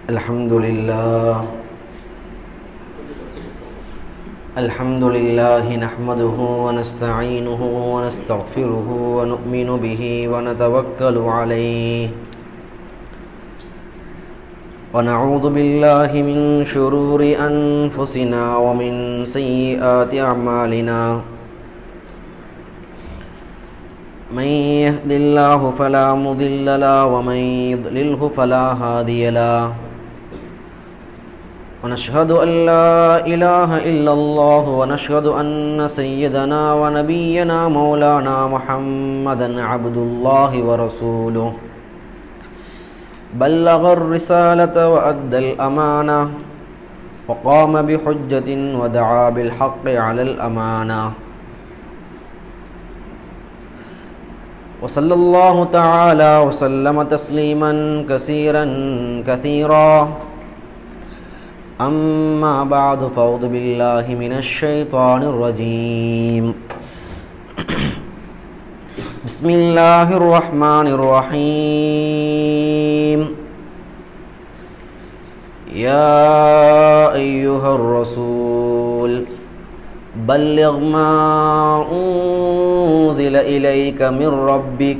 الحمد لله نحمده ونستعينه ونستغفره ونؤمن به ونتوكل عليه ونعوذ بالله من شرور أنفسنا ومن سيئات أعمالنا من يهد الله فلا مضل له ومن يضلله فلا هادي له ونشهد أن لا إله إلا الله ونشهد أن سيدنا ونبينا مولانا محمدا عبد الله ورسوله بلغ الرسالة وأدى الأمانة وقام بحجة ودعا بالحق على الأمانة وصلى الله تعالى وسلم تسليما كثيرا كثيرا أما بعد فأعوذ بالله من الشيطان الرجيم بسم الله الرحمن الرحيم يا أيها الرسول بلغ ما أنزل إليك من ربك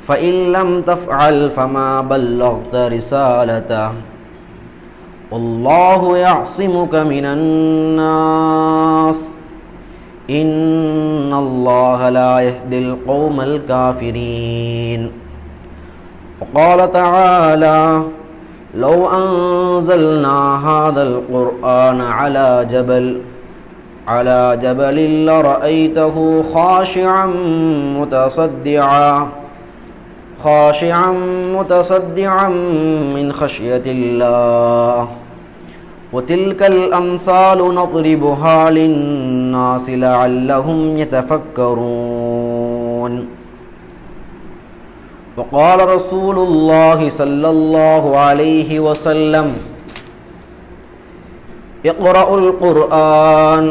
فإن لم تفعل فما بلغت رسالته والله يعصمك من الناس إن الله لا يهدي القوم الكافرين وقال تعالى لو أنزلنا هذا القرآن على جبل لرأيته خاشعا متصدعا من خشية الله وتلك الأمثال نضربها للناس لعلهم يتفكرون وقال رسول الله صلى الله عليه وسلم اقرأوا القرآن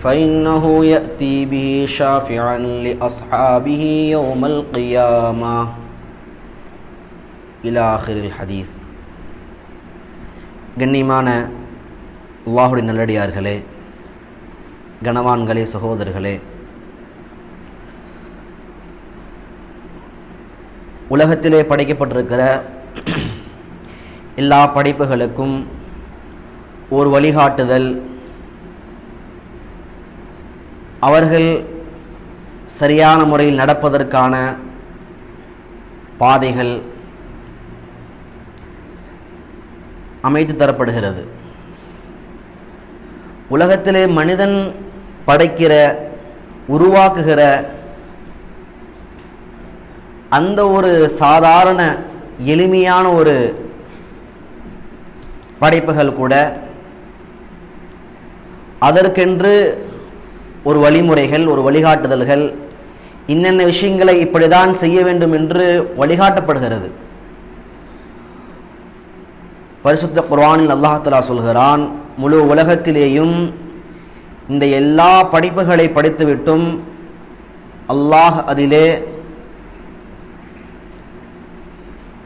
فإنه يأتي به شافعا لأصحابه يوم القيامة إلى آخر الحديث. கண்ணியமான அல்லாஹ்வுடைய நல்லடியார்களே, கனவான்களே, சகோதரர்களே, உலகத்திலே படைக்கப்பட்டிருக்கிற எல்லா படைப்புகளுக்கும் ஒரு வழிகாட்டுதல், அவர்கள் சரியான முறையில் நடப்பதற்கான பாதைகள் அமைத்து தரப்படுகிறது. உலகத்திலே மனிதன் படைக்கிற, உருவாக்குகிற அந்த ஒரு சாதாரண எளிமையான ஒரு படைப்புகள் கூட அதற்கென்று ஒரு வழிமுறைகள், ஒரு வழிகாட்டுதல்கள், இன்னென்ன விஷயங்களை இப்படிதான் செய்ய வேண்டும் என்று வழிகாட்டப்படுகிறது. பரிசுத்த குர்ஆனில் அல்லாஹ் தஆலா சொல்கிறான், முழு உலகத்திலேயும் இந்த எல்லா படைப்புகளை படைத்துவிட்டும் அல்லாஹ் அதிலே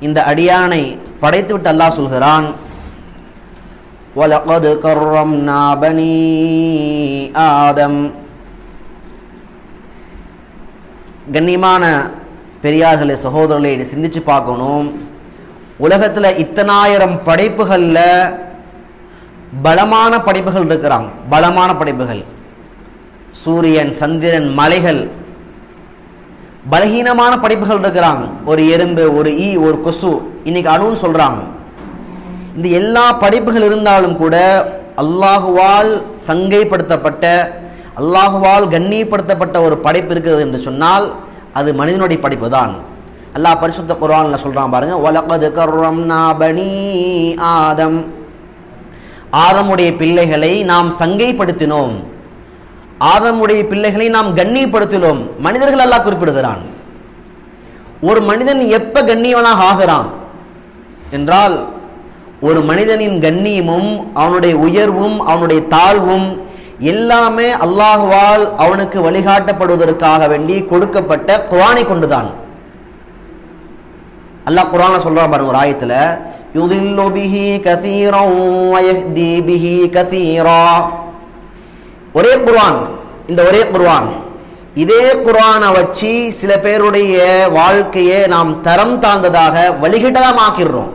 இந்த அடியானை படைத்துவிட்டு அல்லாஹ் சொல்கிறான், وَلَقَدْ كَرَّمْنَا بَنِي آدَمَ. கண்ணியமான பெரியார்களே, சகோதரர்களே, சிந்திச்சு பார்க்கணும். உலகத்தில் இத்தனாயிரம் படைப்புகளில் பலமான படைப்புகள் இருக்கிறாங்க. பலமான படைப்புகள், சூரியன், சந்திரன், மலைகள். பலகீனமான படைப்புகள் இருக்கிறாங்க. ஒரு எறும்பு, ஒரு ஈ, ஒரு கொசு, இன்னைக்கு அணுன்னு சொல்றாங்க. இந்த எல்லா படைப்புகள் இருந்தாலும் கூட அல்லாஹுவால் சங்கைப்படுத்தப்பட்ட, அல்லாஹுவால் கண்ணியப்படுத்தப்பட்ட ஒரு படைப்பு இருக்கிறது என்று சொன்னால் அது மனிதனுடைய படைப்பு தான். அல்லாஹ் பரிசுத்த குர்ஆன்ல சொல்றான் பாருங்க, வலகத் கர்ரம்னா பனி ஆதம். ஆதமுடைய பிள்ளைகளை நாம் சங்கைப்படுத்தினோம், ஆதமுடைய பிள்ளைகளை நாம் கண்ணியப்படுத்தினோம். மனிதர்கள் அல்லாஹ் குறிப்பிடுகிறான். ஒரு மனிதன் எப்ப கண்ணியவனாக ஆகிறான் என்றால், ஒரு மனிதனின் கண்ணியமும் அவனுடைய உயர்வும் அவனுடைய தாழ்வும் எல்லாமே அல்லாஹுவால் அவனுக்கு வழிகாட்டப்படுவதற்காக வேண்டி கொடுக்கப்பட்ட குர்ஆனை கொண்டுதான். அல்லாஹ் குர்ஆன்ல சொல்றான் பாருங்க ஒரு ஆயத்துல, யுதில்லு பிஹி கஸீரன் வ யஹ்தி பிஹி கஸீரா. ஒரே குர்ஆன், இந்த ஒரே குர்ஆன், இதே குர்ஆனை வச்சு சில பேருடைய வாழ்க்கையை நாம் தரம் தாழ்ந்ததாக வழிகிட்டதாக ஆக்கிடுறோம்.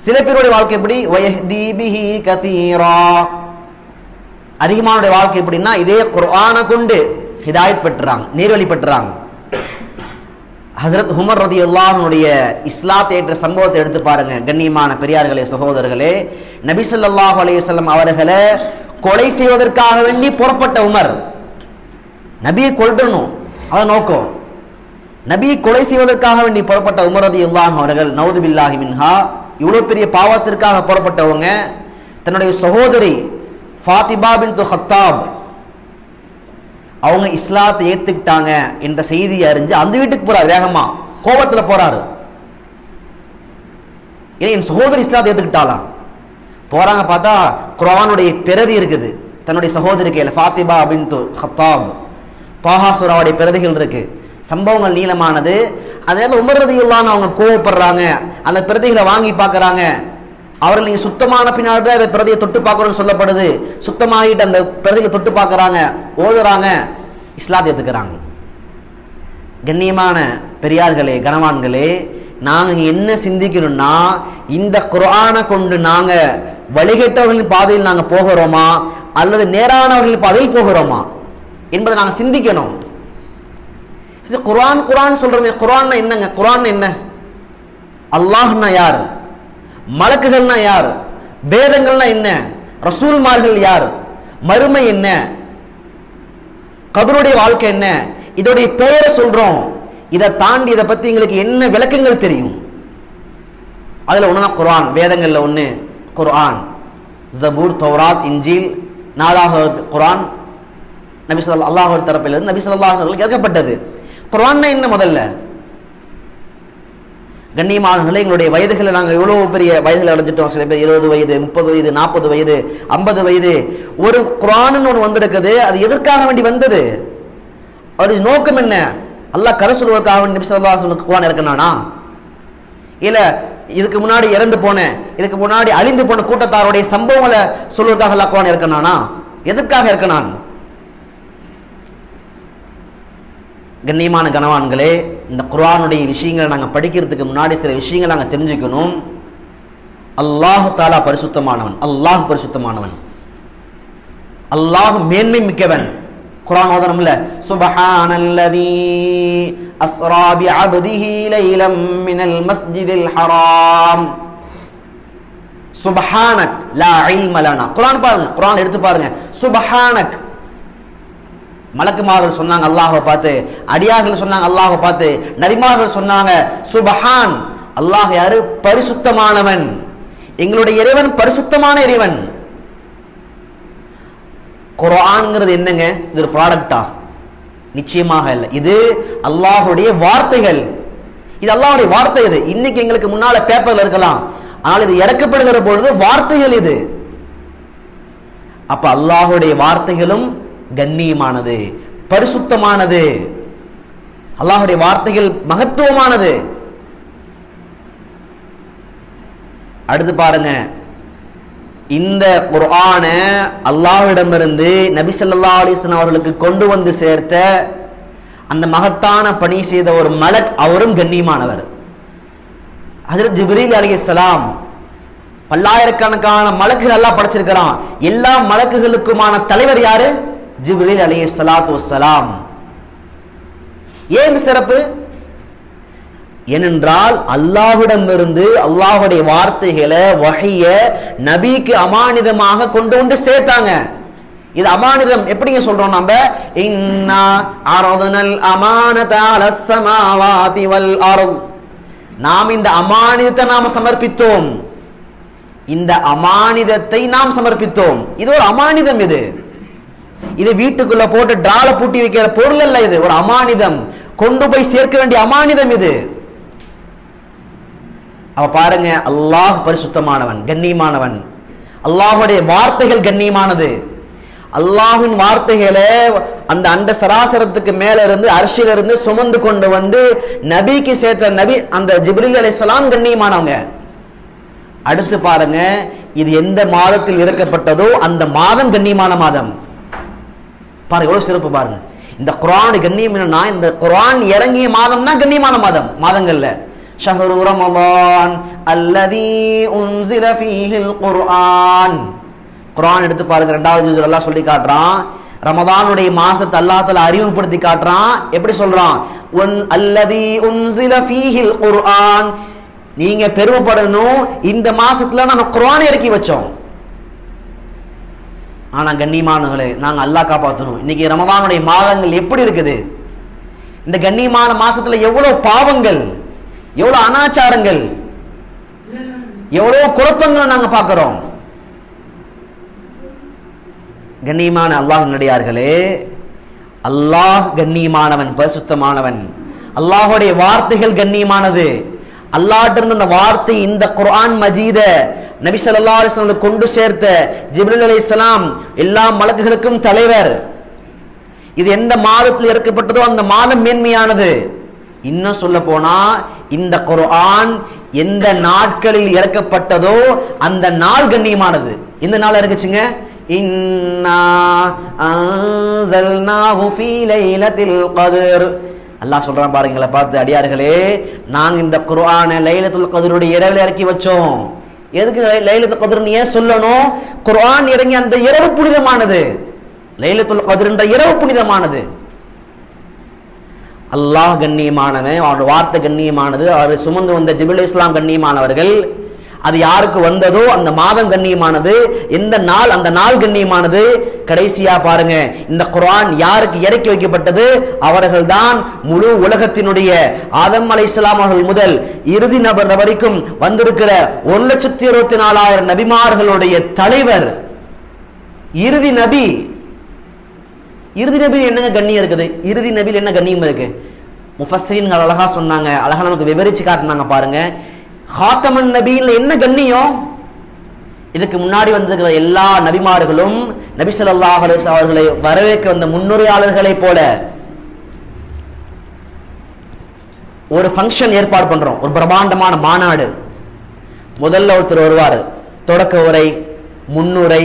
சில பேருடைய வாழ்க்கை எப்படி? வயஹ்தி பிஹி கஸீரா. அதிகமானுடைய வாழ்க்கை எப்படின்னா இதே குர்ஆனை கொண்டு ஹிதாயத் பெற்றாங்க, நேர்வழி பெற்றாங்க. ஹஜ்ரத் உமர் ரலியல்லாஹு அன்ஹுடைய இஸ்லாத்தை ஏற்ற சம்பவத்தை எடுத்து பாருங்க. கண்ணியமான பெரியார்களே, சகோதரர்களே, நபி ஸல்லல்லாஹு அலைஹி வஸல்லம் அவர்களை கொலை செய்வதற்காக வேண்டி புறப்பட்ட உமர், நபியை கொல்லணும் அத நோக்கம். நபியை கொலை செய்வதற்காக வேண்டி புறப்பட்ட உமர் ரலியல்லாஹு அன்ஹு அவர்கள் நவுது பில்லாஹி மின்ஹா, இவ்வளவு பெரிய பாவத்திற்காக புறப்பட்டவங்க தன்னுடைய சகோதரி ஃபாத்திமா பின்த் ஹத்தாப் அவங்க இஸ்லாத்தை ஏத்துக்கிட்டாங்க என்ற செய்தியை அறிஞ்சு அந்த வீட்டுக்கு போறாரு. வேகமா கோபத்துல போறாரு. ஏன் என் சகோதரி இஸ்லாத்தை ஏத்துக்கிட்டாலாம். போறாங்க, பார்த்தா குர்ஆனுடைய பிரதி இருக்குது தன்னுடைய சகோதரி கையில. ஃபாத்திமா பின்த் ஹத்தாப், தாஹா சூராவுடைய பிரதிகள் இருக்கு. சம்பவங்கள் நீளமானது. அதனால உமர் ரலியல்லாஹு அன்ஹு அவங்க கோவப்படுறாங்க. அந்த பிரதிகளை வாங்கி பார்க்கறாங்க. அவர்கள் நீங்க சுத்தமான பின்னாடி தான் அந்த பிரதியை தொட்டு பார்க்கணும்னு சொல்லப்படுது. சுத்தமாகிட்டு அந்த பிரதிகளை தொட்டு பார்க்கறாங்க, ஓதுறாங்க, இஸ்லாத்தை ஏத்துக்கிறாங்க. கண்ணியமான பெரியார்களே, கனவான்களே, நாங்க என்ன சிந்திக்கணும்னா இந்த குர்ஆனை கொண்டு நாங்க வழிகட்டவர்களின் பாதையில் நாங்க போகிறோமா அல்லது நேரானவர்களின் பாதையில் போகிறோமா என்பதை நாங்க சிந்திக்கணும். குர்ஆன் குர்ஆன் சொல்றோமே, குர்ஆன் என்னங்க? குர்ஆன் என்ன? அல்லாஹ்னா யார்? மலக்குகள்னா யார்? வேதங்கள்னா என்ன? ரசூல்மார்கள் யார்? மறுமை என்ன? கபருடைய வாழ்க்கை என்ன? இதோடைய பெயரை சொல்றோம். இதை தாண்டி இதை பத்தி எங்களுக்கு என்ன விளக்கங்கள் தெரியும்? அதுல ஒண்ணுனா குர்ஆன். வேதங்கள்ல ஒண்ணு குர்ஆன். ஜபூர், தௌராத், இன்ஜீல், 4வது குர்ஆன் நபி ஸல்லல்லாஹு அலைஹி தரப்பிலிருந்து நபி ஸல்லல்லாஹு அலைஹி வஸல்லம் இறக்கப்பட்டது. குர்ஆன் என்ன முதல்ல? கண்ணியமானவர்களே, எங்களுடைய வயதுகளை நாங்கள் எவ்வளவு பெரிய வயதுல அடைஞ்சிட்டோம். சில பேர் 20 வயது, 30 வயது, 40 வயது, 50 வயது. ஒரு குர்ஆன் ஒன்று வந்திருக்குது. அது எதற்காக வேண்டி வந்தது? அவருடைய நோக்கம் என்ன? அல்லாஹ் கதை சொல்வதற்காக வேண்டி நபி ஸல்லல்லாஹு அலைஹி வஸல்லம் குர்ஆன் இறக்குனானா? இல்ல இதுக்கு முன்னாடி இறந்து போன, இதுக்கு முன்னாடி அழிந்து போன கூட்டத்தாருடைய சம்பவங்களை சொல்வதற்காக அல்லாஹ் குர்ஆன் இறக்குனானா? எதற்காக இறக்குனான்? கண்ணியமான கனவான்களே, இந்த குர்ஆனுடைய விஷயங்களை நாங்கள் படிக்கிறதுக்கு முன்னாடி சில விஷயங்களை நாங்கள் தெரிஞ்சுக்கணும். அல்லாஹ் தஆலா பரிசுத்தமானவன், அல்லாஹ் பரிசுத்தமானவன், அல்லாஹ் மேன்மை மிக்கவன். குர்ஆன் ஓதணும்ல, சுப்ஹானல்லதீ அஸ்ரா பிஅப்திஹி லைலம் மினல் மஸ்ஜிதில் ஹராம் சுப்ஹானக் லா இல்ம லனா. குர்ஆன் பாருங்க, குர்ஆன் எடுத்து பாருங்க. சுப்ஹானக், மலக்குமார்கள் சொன்னாங்க அல்லாஹ்வை பார்த்து, அடியார்கள் சொன்னாங்க அல்லாஹ்வை பார்த்து, நபிமார்கள் சொன்னாங்க சுப்ஹான். அல்லாஹ் யாரு? பரிசுத்தமானவன். எங்களுடைய இறைவன் பரிசுத்தமான இறைவன். குர்ஆன்ங்கிறது என்னங்க? இது ஒரு ப்ராடக்டா? நிச்சயமாக இல்லை. இது அல்லாஹ்வுடைய வார்த்தைகள். இது அல்லாஹ்வுடைய வார்த்தை. இது இன்னைக்கு எங்களுக்கு முன்னால பேப்பர்ல இருக்கலாம், ஆனால் இது இறக்கப்படுகிற பொழுது வார்த்தைகள் இது. அப்ப அல்லாஹ்வுடைய வார்த்தைகளும் கண்ணியமானது, பரிசுத்தமானது. அல்லாஹ்வுடைய வார்த்தைகள் மகத்துவமானது. அடுத்து பாருங்க, இந்த குர்ஆனை அல்லாஹ்விடமிருந்து நபி ஸல்லல்லாஹு அலைஹி வஸல்லம் அவர்களுக்கு கொண்டு வந்து சேர்த்த அந்த மகத்தான பணி செய்த ஒரு மலக், அவரும் கண்ணியமானவர். ஹஜ்ரத் ஜிப்ரீல் அலைஹிஸ்ஸலாம். பல்லாயிரக்கணக்கான மலக்குகள் அல்லாஹ் படைச்சிருக்கிறான். எல்லா மலக்குகளுக்குமான தலைவர் யாரு? ஜிப்ரீல் அலைஹிஸ்ஸலாத்து வஸ்ஸலாம். ஏன் இந்த சிறப்பு? ஏனென்றால் அல்லாஹ்விடமிருந்து அல்லாஹ்வுடைய வார்த்தைகளை, வஹிய நபிக்கு அமானிதமாக கொண்டு வந்து சேர்த்தாங்க. இது அமானிதம் எப்படிங்க சொல்றோம் நம்ம? இன்னா அரதுனல் அமானத அலஸ் ஸமாவாதி வல் அர்த். நாம் இந்த அமானிதத்தை நாம் சமர்ப்பித்தோம். இந்த அமானிதத்தை நாம் சமர்ப்பித்தோம். இது ஒரு அமானிதம். இது வீட்டுக்குள்ள போட்டு டிரால பூட்டி வைக்கிற பொருள் அல்ல. இது ஒரு அமானிதம், கொண்டு போய் சேர்க்க வேண்டிய அமானிதம் இது. அவ பாருங்க, அல்லாஹ் பரிசுத்தமானவன், கண்ணியமானவன். அல்லாஹ்வுடைய வார்த்தைகள் கண்ணியமானது. அல்லாஹ்வின் வார்த்தைகளை அந்த அண்ட சராசரத்துக்கு மேல இருந்து அர்ஷில இருந்து சுமந்து கொண்டு வந்து நபிக்கு சேர்த்த நபி அந்த ஜிப்ரீல் அலைஹிஸ்ஸலாம் கண்ணியமானவங்க. அடுத்து பாருங்க, இது எந்த மாதத்தில் இறக்கப்பட்டதோ அந்த மாதம் கண்ணியமான மாதம். பாருங்க எவ்வளவு சிறப்பு பாருங்க. இந்த குர்ஆன் கண்ணியம் என்னன்னா, இந்த குர்ஆன் இறங்கிய மாதம் தான் கண்ணியமான மாதம் மாதங்கள்ல. ஷஹ்ரு ரமலான் அல்லதி உன்ஸில ஃபீஹில் குர்ஆன். குர்ஆன் எடுத்து பாருங்க, 2வது ஜுஸ்ல அல்லாஹ் சொல்லி காட்டுறான். ரமதானுடைய மாசத்தை அல்லாஹ் தஆலா அறிமுகப்படுத்தி காட்டுறான். எப்படி சொல்றான்? அல்லதி உன்ஸில ஃபீஹில் குர்ஆன். நீங்க பெருமைப்படணும், இந்த மாசத்துல நாம குர்ஆனை இறக்கி வச்சோம். ஆனா கண்ணியமானவர்களே, நாங்க அல்லாஹ் காப்பாற்றணும். இன்னைக்கு ரமதானுடைய மாதங்கள் எப்படி இருக்குது? இந்த கண்ணியமான மாசத்துல எவ்வளவு பாவங்கள், எவ்வளவு அனாச்சாரங்கள், எவ்வளவு குழப்பங்களை நாங்க பார்க்கிறோம். கண்ணியமான அல்லாஹ்வினுடையார்களே, அல்லாஹ் கண்ணியமானவன், பரிசுத்தமானவன். அல்லாஹ்வுடைய வார்த்தைகள் கண்ணியமானது. அல்லாஹ்ட்ட இருந்த அந்த வார்த்தை இந்த குர்ஆன் மஜீத நபி ஸல்லல்லாஹு அலைஹி வஸல்லம் கொண்டு சேர்த்த ஜிப்ரீல் அலைஹிஸ்ஸலாம் எல்லா மலக்குகளுக்கும் தலைவர். இது எந்த மாதத்தில் இறக்கப்பட்டதோ அந்த மாதம் மேன்மையானது. இன்னும் சொல்ல போனா இந்த குர்ஆன் எந்த நாட்களில் இறக்கப்பட்டதோ அந்த நாள் கண்ணியமானது. எந்த நாள் இறக்குச்சுங்க? இன்னா அன்ஸல்னாஹு ஃபீ லைலத்தில் கத்ர். அல்லாஹ் சொல்றான் பாருங்களேன், பார்த்து அடியார்களே, நாங்க இந்த குர்ஆனை லைலத்துல் கத்ருடைய இரவில் இறக்கி வச்சோம். எதுக்கு லைலத்துல் கத்ர்னு ஏன் சொல்லணும்? குர்ஆன் இறங்கி அந்த இரவு புனிதமானது. லைலத்துல் கத்ர் என்ற இரவு புனிதமானது. அல்லாஹ் கண்ணியமானவன், அவருடைய வார்த்தை கண்ணியமானது. அவர் சுமந்து வந்த ஜிப்ரீல் அலைஹிஸ்ஸலாம் கண்ணியமானவர்கள். அது யாருக்கு வந்ததோ அந்த மாதம் கண்ணியமானது. எந்த நாள் அந்த நாள் கண்ணியமானது. கடைசியா பாருங்க, இந்த குர்ஆன் யாருக்கு இறக்கி வைக்கப்பட்டது? அவர்கள் தான் முழு உலகத்தினுடைய ஆதம் அலைஹிஸ்ஸலாம் அவர்கள் முதல் இறுதி நபர் வரைக்கும் வந்திருக்கிற 1,24,000 நபிமார்களுடைய தலைவர், இறுதி நபி. இறுதி நபி என்னங்க கண்ணியம் இருக்குது? இறுதி நபியில் என்ன கண்ணியம் இருக்கு? முஃபஸ்ஸிரீன்கள் அழகா சொன்னாங்க, அழகா நமக்கு விவரிச்சு காட்டினாங்க பாருங்க. ஹாத்தமன் நபியில் என்ன கண்ணியம்? இதுக்கு முன்னாடி வந்திருக்கிற எல்லா நபிமார்களும் நபி ஸல்லல்லாஹு அலைஹி வஸல்லம் அவர்களை வரவேற்க வந்த முன்னுரையாளர்களை போல ஒரு ஃபங்க்ஷன் ஏற்பாடு பண்றோம், ஒரு பிரம்மாண்டமான மாநாடு. முதல்ல ஒருத்தர் வருவார், தொடக்க உரை, முன்னுரை,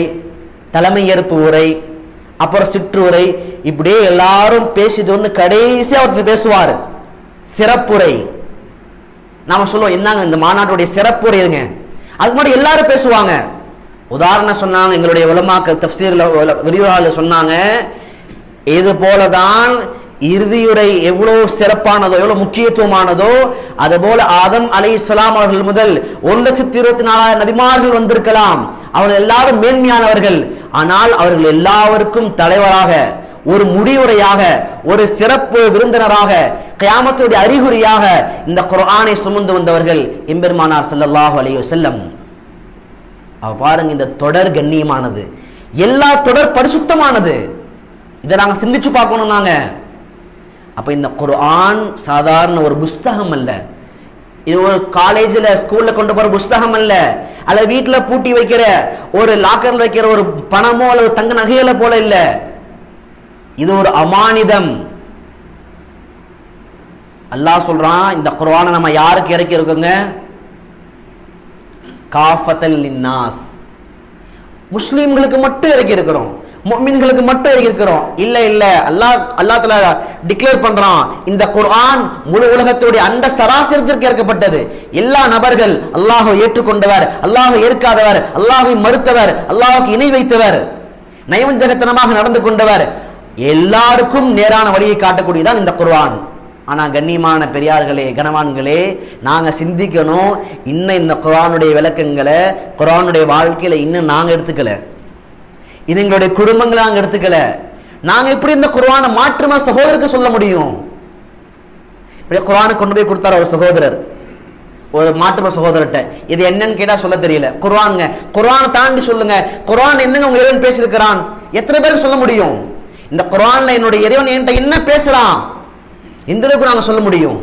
தலைமை ஏற்பு உரை, அப்புறம் சிற்றுரை, இப்படியே எல்லாரும் பேசிட்டு வந்து கடைசியா ஒருத்தர் பேசுவார், சிறப்புரை. நாம சொல்லுவோம், என்னங்க இந்த மாநாட்டுடைய சிறப்புரை எதுங்க? அதுக்கு முன்னாடி எல்லாரும் பேசுவாங்க. உதாரணம் சொன்னாங்க, எங்களுடைய உலமாக்கள் தஃப்சீர்ல விரிவாளர் சொன்னாங்க, இது போலதான் இறுதியுரை எவ்வளவு சிறப்பானதோ, எவ்வளவு முக்கியத்துவமானதோ, அது போல ஆதம் அலைஹிஸ்ஸலாம் அவர்கள் முதல் 1,24,000 நபிமார்கள் வந்திருக்கலாம். அவர்கள் எல்லாரும் மேன்மையானவர்கள். ஆனால் அவர்கள் எல்லாருக்கும் தலைவராக, ஒரு முடிவுரையாக, ஒரு சிறப்பு விருந்தினராக, கியாமத்துடைய அறிகுறியாக இந்த குர்ஆனை சுமந்து வந்தவர்கள் எம்பெருமானார் ஸல்லல்லாஹு அலைஹி வஸல்லம். பாருங்க, இந்த தொடர் கண்ணியமானது, எல்லா தொடர் பரிசுத்தமானது. இதை நாங்க சிந்திச்சு பார்க்கணும். நாங்க அப்ப இந்த குர்ஆன் சாதாரண ஒரு புஸ்தகம் அல்ல. இது ஒரு காலேஜ்ல ஸ்கூல்ல கொண்டு போற புஸ்தகம் அல்ல, அல்லது வீட்டுல பூட்டி வைக்கிற ஒரு லாக்கர்ல வைக்கிற ஒரு பணமோ அல்லது தங்க நகைகளை போல இல்ல. இது ஒரு அமானிதம். அல்லாஹ் சொல்றான், இந்த குர்ஆனை நம்ம யாருக்கு இறக்கி இருக்கோங்க? காஃபத்தல் லின்னாஸ், முஸ்லிம்களுக்கு மட்டும் இறக்கி இருக்கிறோம், முஃமின்களுக்கு மட்டும் இறக்கி இருக்கிறோம். இல்ல இல்ல, அல்லாஹ் தஆலா டிக்ளேர் பண்றான், இந்த குர்ஆன் முழு உலகத்துடைய அண்ட சராசரத்திற்கு இறக்கப்பட்டது. எல்லா நபர்கள், அல்லாஹ்வை ஏற்றுக்கொண்டவர், அல்லாஹ்வை ஏற்காதவர், அல்லாஹ்வை மறுத்தவர், அல்லாஹ்வுக்கு இணை வைத்தவர், நயவஞ்சகத்தனமாக நடந்து கொண்டவர், எல்லாருக்கும் நேரான வழியை காட்டக்கூடியதான் இந்த குர்ஆன். ஆனா கண்ணியமான பெரியார்களே, கனவான்களே, நாங்க சிந்திக்கணும், இன்னும் இந்த குர்ஆனுடைய விளக்கங்களை குர்ஆனுடைய வாழ்க்கையில இன்னும் நாங்க எடுத்துக்கல, இது எங்களுடைய குடும்பங்களை நாங்க எடுத்துக்கல. நாங்க எப்படி இந்த குர்ஆனை மாற்றுமா சகோதரருக்கு சொல்ல முடியும்? இப்படி குர்ஆனை கொண்டு போய் கொடுத்தாரு ஒரு சகோதரர், ஒரு மாற்றும சகோதரர்கிட்ட. இது என்னன்னு கேட்டா சொல்ல தெரியல. குர்ஆனுங்க, குர்ஆனை தாண்டி சொல்லுங்க, குர்ஆன் என்னங்க உங்க இறைவன் பேசியிருக்கிறான், எத்தனை பேருக்கு சொல்ல முடியும்? இந்த குர்ஆன்ல என்னுடைய இறைவன் என்கிட்ட என்ன பேசுறான், இந்த அளவுக்கு நாங்க சொல்ல முடியும்?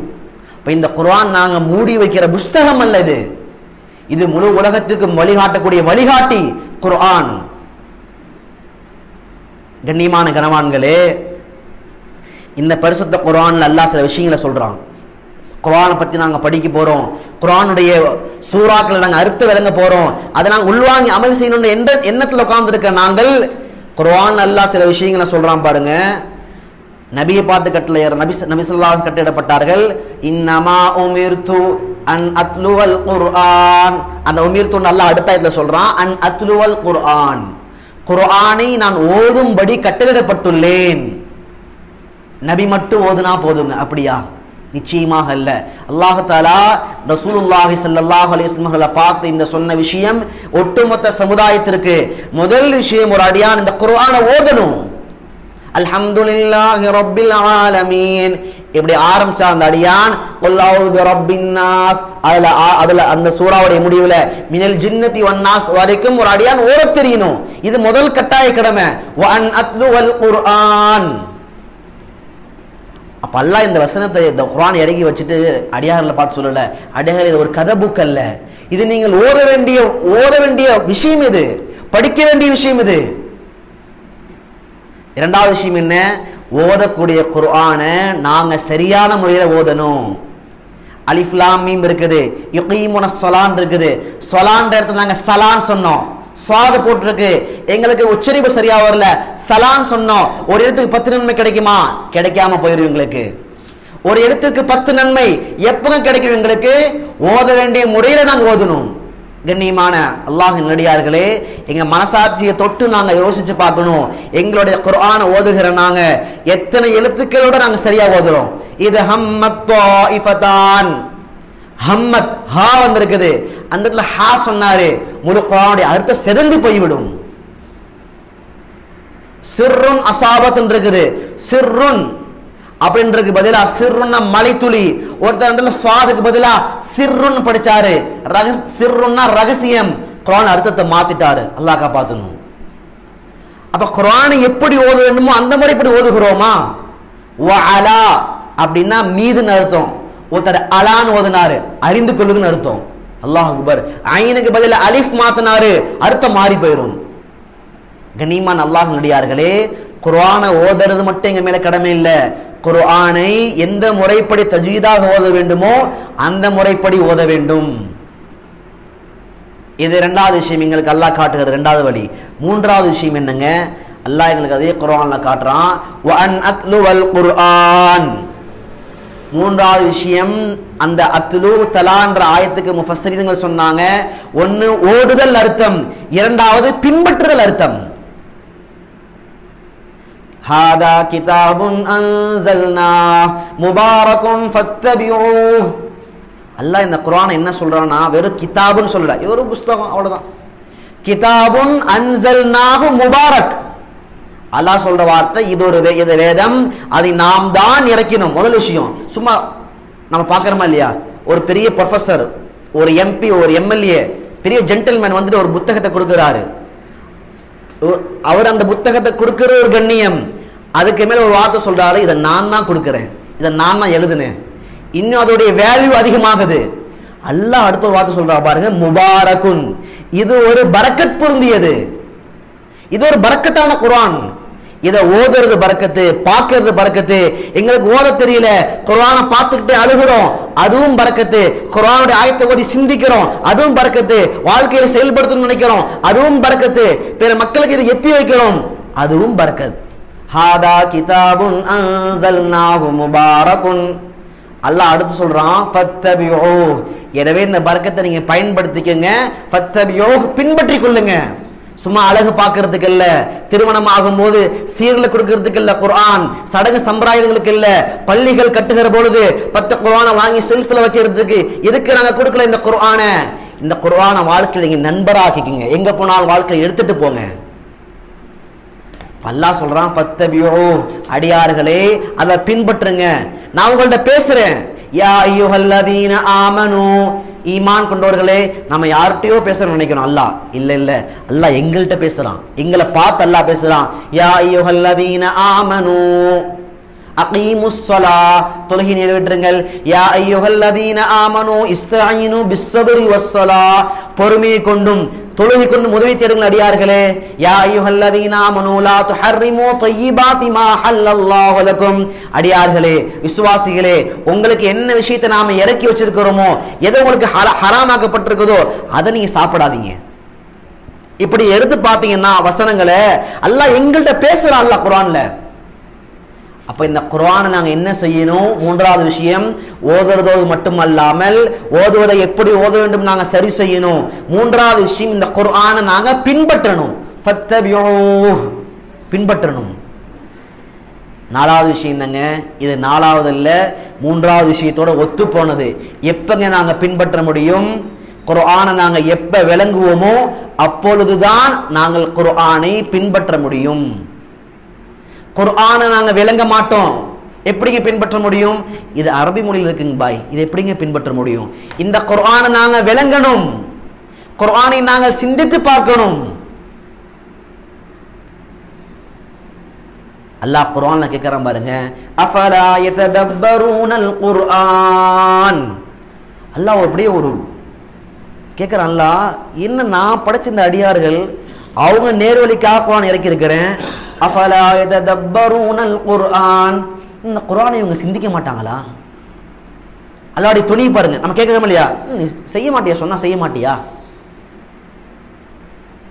இப்ப இந்த குர்ஆன் நாங்க மூடி வைக்கிற புஸ்தகம் அல்ல, இது முழு உலகத்திற்கு வழிகாட்டக்கூடிய வழிகாட்டி குர்ஆன். கண்ணியமான கனவான்களே, இந்த பரிசுத்த குர்ஆன்ல அல்லாஹ் சில விஷயங்களை சொல்றான். குர்ஆனை பத்தி நாங்க படிக்க போறோம், குர்ஆனுடைய சூறாக்களை நாங்க அறுத்து விளங்க போறோம், அதை நாங்க உள்வாங்கி அமல் செய்யணும் என்ற எண்ணத்துல உட்கார்ந்து இருக்க நாங்கள் குர்ஆன் அல்லாஹ் சில விஷயங்களை சொல்றான் பாருங்க. நபியை பார்த்து கட்டளை நபி ஸல்லல்லாஹு அலைஹி கட்டளையிடப்பட்டார்கள். இன்னமா உமிர்து அன் அத்லுவல் குர்ஆன். அந்த உமிர்து அல்லாஹ் அடுத்த ஆயத்துல சொல்றான், அன் அத்லுவல் குர்ஆன், குர்ஆனை நான் ஓதும்படி கட்டளையிடப்பட்டுள்ளேன். நபி மட்டும் ஓதுனா போதுங்க? அப்படியா? நிச்சயமாக அல்ல. அல்லாஹ் தஆலா ரசூலுல்லாஹி ஸல்லல்லாஹு அலைஹி வஸல்லம் பார்த்து இந்த சொன்ன விஷயம் ஒட்டுமொத்த சமுதாயத்திற்கு முதல் விஷயம், ஒரு அடியான் இந்த குர்ஆனை ஓதணும். அல்ஹம்துலில்லாஹி ரப்பில் ஆலமீன் இப்படி ஆரம்பிச்சா அந்த அடியான் குல்லாஹு பிரப்பின் நாஸ், அதுல அந்த சூறாவுடைய முடிவுல மினல் ஜின்னதி வன் நாஸ் வரைக்கும் ஒரு அடியான் ஓதத் தெரியணும். இது முதல் கட்டாய கடமை. வ அன் அத்லுவல் குர்ஆன். அப்ப அல்லாஹ் இந்த வசனத்தை, இந்த குர்ஆன் இறங்கி வச்சுட்டு அடியார்களை பார்த்து சொல்லல, அடியார் இது ஒரு கதை புக் அல்ல, இது நீங்கள் ஓத வேண்டிய விஷயம், இது படிக்க வேண்டிய விஷயம். இது இரண்டாவது விஷயம் என்ன? ஓதக்கூடிய குர்ஆனை நாங்க சரியான முறையில ஓதணும். அலிஃப் லாம் மீம் இருக்குது, யுகீமுன ஸலான் இருக்குது. ஸலான்ற இடத்துல நாங்க சலான் சொன்னோம், சுவாது போட்டிருக்கு, எங்களுக்கு உச்சரிப்பு சரியா வரல, சலான் சொன்னோம். ஒரு எழுத்துக்கு 10 நன்மை கிடைக்குமா? கிடைக்காம போயிடும் எங்களுக்கு. ஒரு எழுத்துக்கு 10 நன்மை எப்ப கிடைக்கும் எங்களுக்கு? ஓத வேண்டிய முறையில நாங்க ஓதணும். கண்ணியமான அல்லாஹ்வின் நல்லடியார்களே, எங்க மனசாட்சியை தொட்டு நாங்க யோசிச்சு பார்க்கணும். எங்களுடைய குர்ஆனை ஓதுகிற நாங்க எத்தனை எழுத்துக்களோட நாங்க சரியா ஓதுறோம்? இது ஹம்மத் தாயிஃபதான், ஹம்மத் ஹா வந்திருக்குது, அந்த இடத்துல ஹா சொன்னாரு, முழு குர்ஆனுடைய அர்த்தம் செதந்து போய்விடும். சிர்ருன் அசாபத் இருக்குது, சிர்ருன் அப்படின்றதுக்கு பதிலா சிர்ருன்னா மலைத்துளி. ஒருத்தர் அந்த சுவாதுக்கு பதிலா சிர்ருன் படிச்சாரு, சிர்ருன்னா ரகசியம். குர்ஆன் அர்த்தத்தை மாத்திட்டாரு. அல்லாஹ் காப்பாத்தணும். அப்ப குர்ஆனை எப்படி ஓத வேண்டுமோ அந்த மாதிரி இப்படி ஓதுகிறோமா? வ அலா அப்படின்னா மீதுன்னு அர்த்தம். ஒருத்தர் அலான்னு ஓதுனாரு, அறிந்து கொள்ளுன்னு அர்த்தம். அல்லாஹ் அக்பர். ஐனுக்கு பதிலா அலிஃப் மாத்தினாரு, அர்த்தம் மாறி போயிடும். கண்ணியமான அல்லாஹ் நல்லடியார்களே, குர்ஆனை ஓதுறது மட்டும் எங்க மேல கடமை இல்லை. குர்ஆனை எந்த முறைப்படி தஜ்வீதாக ஓத வேண்டுமோ அந்த முறைப்படி ஓத வேண்டும். இது இரண்டாவது விஷயம் எங்களுக்கு அல்லாஹ் காட்டுகிறது, இரண்டாவது வழி. மூன்றாவது விஷயம் என்னங்க? அல்லாஹ் எங்களுக்கு அதே குர்ஆன்ல காட்டுறான், வ அன் அத்லுவல் குர்ஆன். மூன்றாவது விஷயம், அந்த அத்லு தலான்ற ஆயத்துக்கு முஃபஸ்ஸரீன்கள் சொன்னாங்க, ஒன்னு ஓடுதல் அர்த்தம், இரண்டாவது பின்பற்றுதல் அர்த்தம். ஹாதா கிதாபுன் அன்ஸல்னா முபாரகுன் ஃபத்தபியூஹ். அல்லாஹ் இந்த குர்ஆனை என்ன சொல்றான்னா, வெறும் கிதாபுன்னு சொல்லல, ஒரு புத்தகம் அவ்வளவுதான். கிதாபுன் அன்ஸல்னாஹு முபாரக். அல்லாஹ் சொல்ற வார்த்தை இது ஒரு வேதம், அதை நாம் தான் இறக்கினோம். முதல் விஷயம், சும்மா நம்ம பார்க்கறோமா இல்லையா, ஒரு பெரிய ப்ரொஃபசர், ஒரு எம்பி, ஒரு எம்எல்ஏ, பெரிய ஜென்டில்மேன் வந்துட்டு ஒரு புத்தகத்தை கொடுக்கிறாரு. அவர் அந்த புத்தகத்தை கொடுக்கிற ஒரு கண்ணியம், அதுக்கு மேல ஒரு வார்த்தை சொல்றாரு, இதை நான் தான் கொடுக்கிறேன், இதை நான் தான் எழுதுனேன். இன்னும் அதோடைய வேல்யூ அதிகமாகுது. அல்லாஹ் அடுத்த ஒரு வார்த்தை சொல்றா பாருங்க, முபாரகுன். இது ஒரு பரக்கத் பொருந்தியது, இது ஒரு பரக்கத்தான குர்ஆன். இதை ஓதுறது பரக்கத்து, பார்க்கறது பரக்கத்து. எங்களுக்கு ஓத தெரியல, குர்ஆனை பார்த்துக்கிட்டே அழுகிறோம், அதுவும் பரக்கத்து. குர்ஆனுடைய ஆயத்தை ஓதி சிந்திக்கிறோம், அதுவும் பரக்கத்து. வாழ்க்கையில செயல்படுத்தணும்னு நினைக்கிறோம், அதுவும் பரக்கத்து. பிற மக்களுக்கு இதை எத்தி வைக்கிறோம், அதுவும் பரக்கத். ஹாதா கிதாபுன் அன்ஸல்னாஹு முபாரகுன். அல்லாஹ் அடுத்து சொல்றான், ஃபத்தபியூ. எனவே இந்த பரக்கத்தை நீங்க பயன்படுத்திக்கங்க. ஃபத்தபியூ, பின்பற்றி கொள்ளுங்க. சும்மா அழகு பார்க்கறதுக்கு இல்ல, திருமணம் ஆகும் போது சீர்ல கொடுக்கறதுக்கு இல்ல குர்ஆன், சடங்கு சம்பிரதாயங்களுக்கு இல்ல, பள்ளிகள் கட்டுகிற பொழுது 10 குர்ஆனை வாங்கி செல்ஃப்ல வைக்கிறதுக்கு எதுக்கு நாங்க கொடுக்கல இந்த குர்ஆனை? இந்த குர்ஆனை வாழ்க்கையில நீங்க நண்பராக்கிக்கங்க, எங்க போனாலும் வாழ்க்கையை எடுத்துட்டு போங்க. அல்லாஹ் சொல்றான், ஃபத்தபியூ, அடியார்களே அதை பின்பற்றுங்க. நான் உங்கள்ட்ட பேசுறேன், யா அய்யுஹல்லதீன ஆமனூ, ஈமான் கொண்டவர்களே. நம்ம யார்கிட்டயோ பேசணும்னு நினைக்கணும், அல்லாஹ் இல்ல இல்ல, அல்லாஹ் எங்கள்கிட்ட பேசுறான், எங்களை பார்த்து அல்லாஹ் பேசுறான். யா அய்யுஹல்லதீன ஆமனூ அகீமுஸ் ஸலாத், தொழுகை நிறைவேற்றுங்கள். யா அய்யுஹல்லதீன ஆமனூ இஸ்தஈனு பிஸ்ஸப்ரி வஸ்ஸலாத், பொறுமையை கொண்டும் தொழுகை கொண்டு உதவி தேடுங்கள் அடியார்களே. யா அய்யுஹல்லதீன ஆமனூ லா துஹர்ரிமூ தய்யிபாத்தி மா ஹல்லல்லாஹு லக்கும். அடியார்களே, விசுவாசிகளே, உங்களுக்கு என்ன விஷயத்தை நாம இறக்கி வச்சிருக்கிறோமோ, எது உங்களுக்கு ஹராமாக்கப்பட்டிருக்குதோ அதை நீங்க சாப்பிடாதீங்க. இப்படி எடுத்து பாத்தீங்கன்னா வசனங்களை அல்லாஹ் எங்கள்கிட்ட பேசுறான் அல்லாஹ் குர்ஆன்ல. அப்ப இந்த குர்ஆனை நாங்க என்ன செய்யணும்? மூன்றாவது விஷயம், ஓதுறதோடு மட்டுமல்லாமல் ஓதுவதை எப்படி ஓத வேண்டும் நாங்க சரி செய்யணும். மூன்றாவது விஷயம், இந்த குர்ஆனை நாங்க பின்பற்றணும். பின்பற்றணும். நாலாவது விஷயம் தாங்க, இது நாலாவது இல்ல, மூன்றாவது விஷயத்தோட ஒத்து போனது. எப்பங்க நாங்க பின்பற்ற முடியும்? குர்ஆனை நாங்க எப்ப விளங்குவோமோ அப்பொழுதுதான் நாங்கள் குர்ஆனை பின்பற்ற முடியும். குர்ஆனை நாங்க விளங்க மாட்டோம், எப்படிங்க பின்பற்ற முடியும்? இது அரபி மொழியில் இருக்குங்க பாய், இது எப்படிங்க பின்பற்ற முடியும்? இந்த குர்ஆனை நாங்க விளங்கணும், குர்ஆனை நாங்கள் சிந்தித்து பார்க்கணும். அல்லாஹ் குர்ஆன்ல கேக்குறான் பாருங்க, அஃபலா யததப்பரூனல் குர்ஆன். அல்லாஹ் அப்படியே ஒரு கேக்குறான், அல்லாஹ் என்ன நான் படைச்ச இந்த அடியார்கள் அவங்க நேர்வழிக்காக குர்ஆன் இறக்கி இருக்கிறேன். அஃபலா யததப்பரூனல் குர்ஆன், இந்த குர்ஆனை இவங்க சிந்திக்க மாட்டாங்களா? அல்லாஹ்வுடைய துணி பாருங்க, நம்ம கேட்கறோம் இல்லையா, நீ செய்ய மாட்டியா, சொன்னா செய்ய மாட்டியா?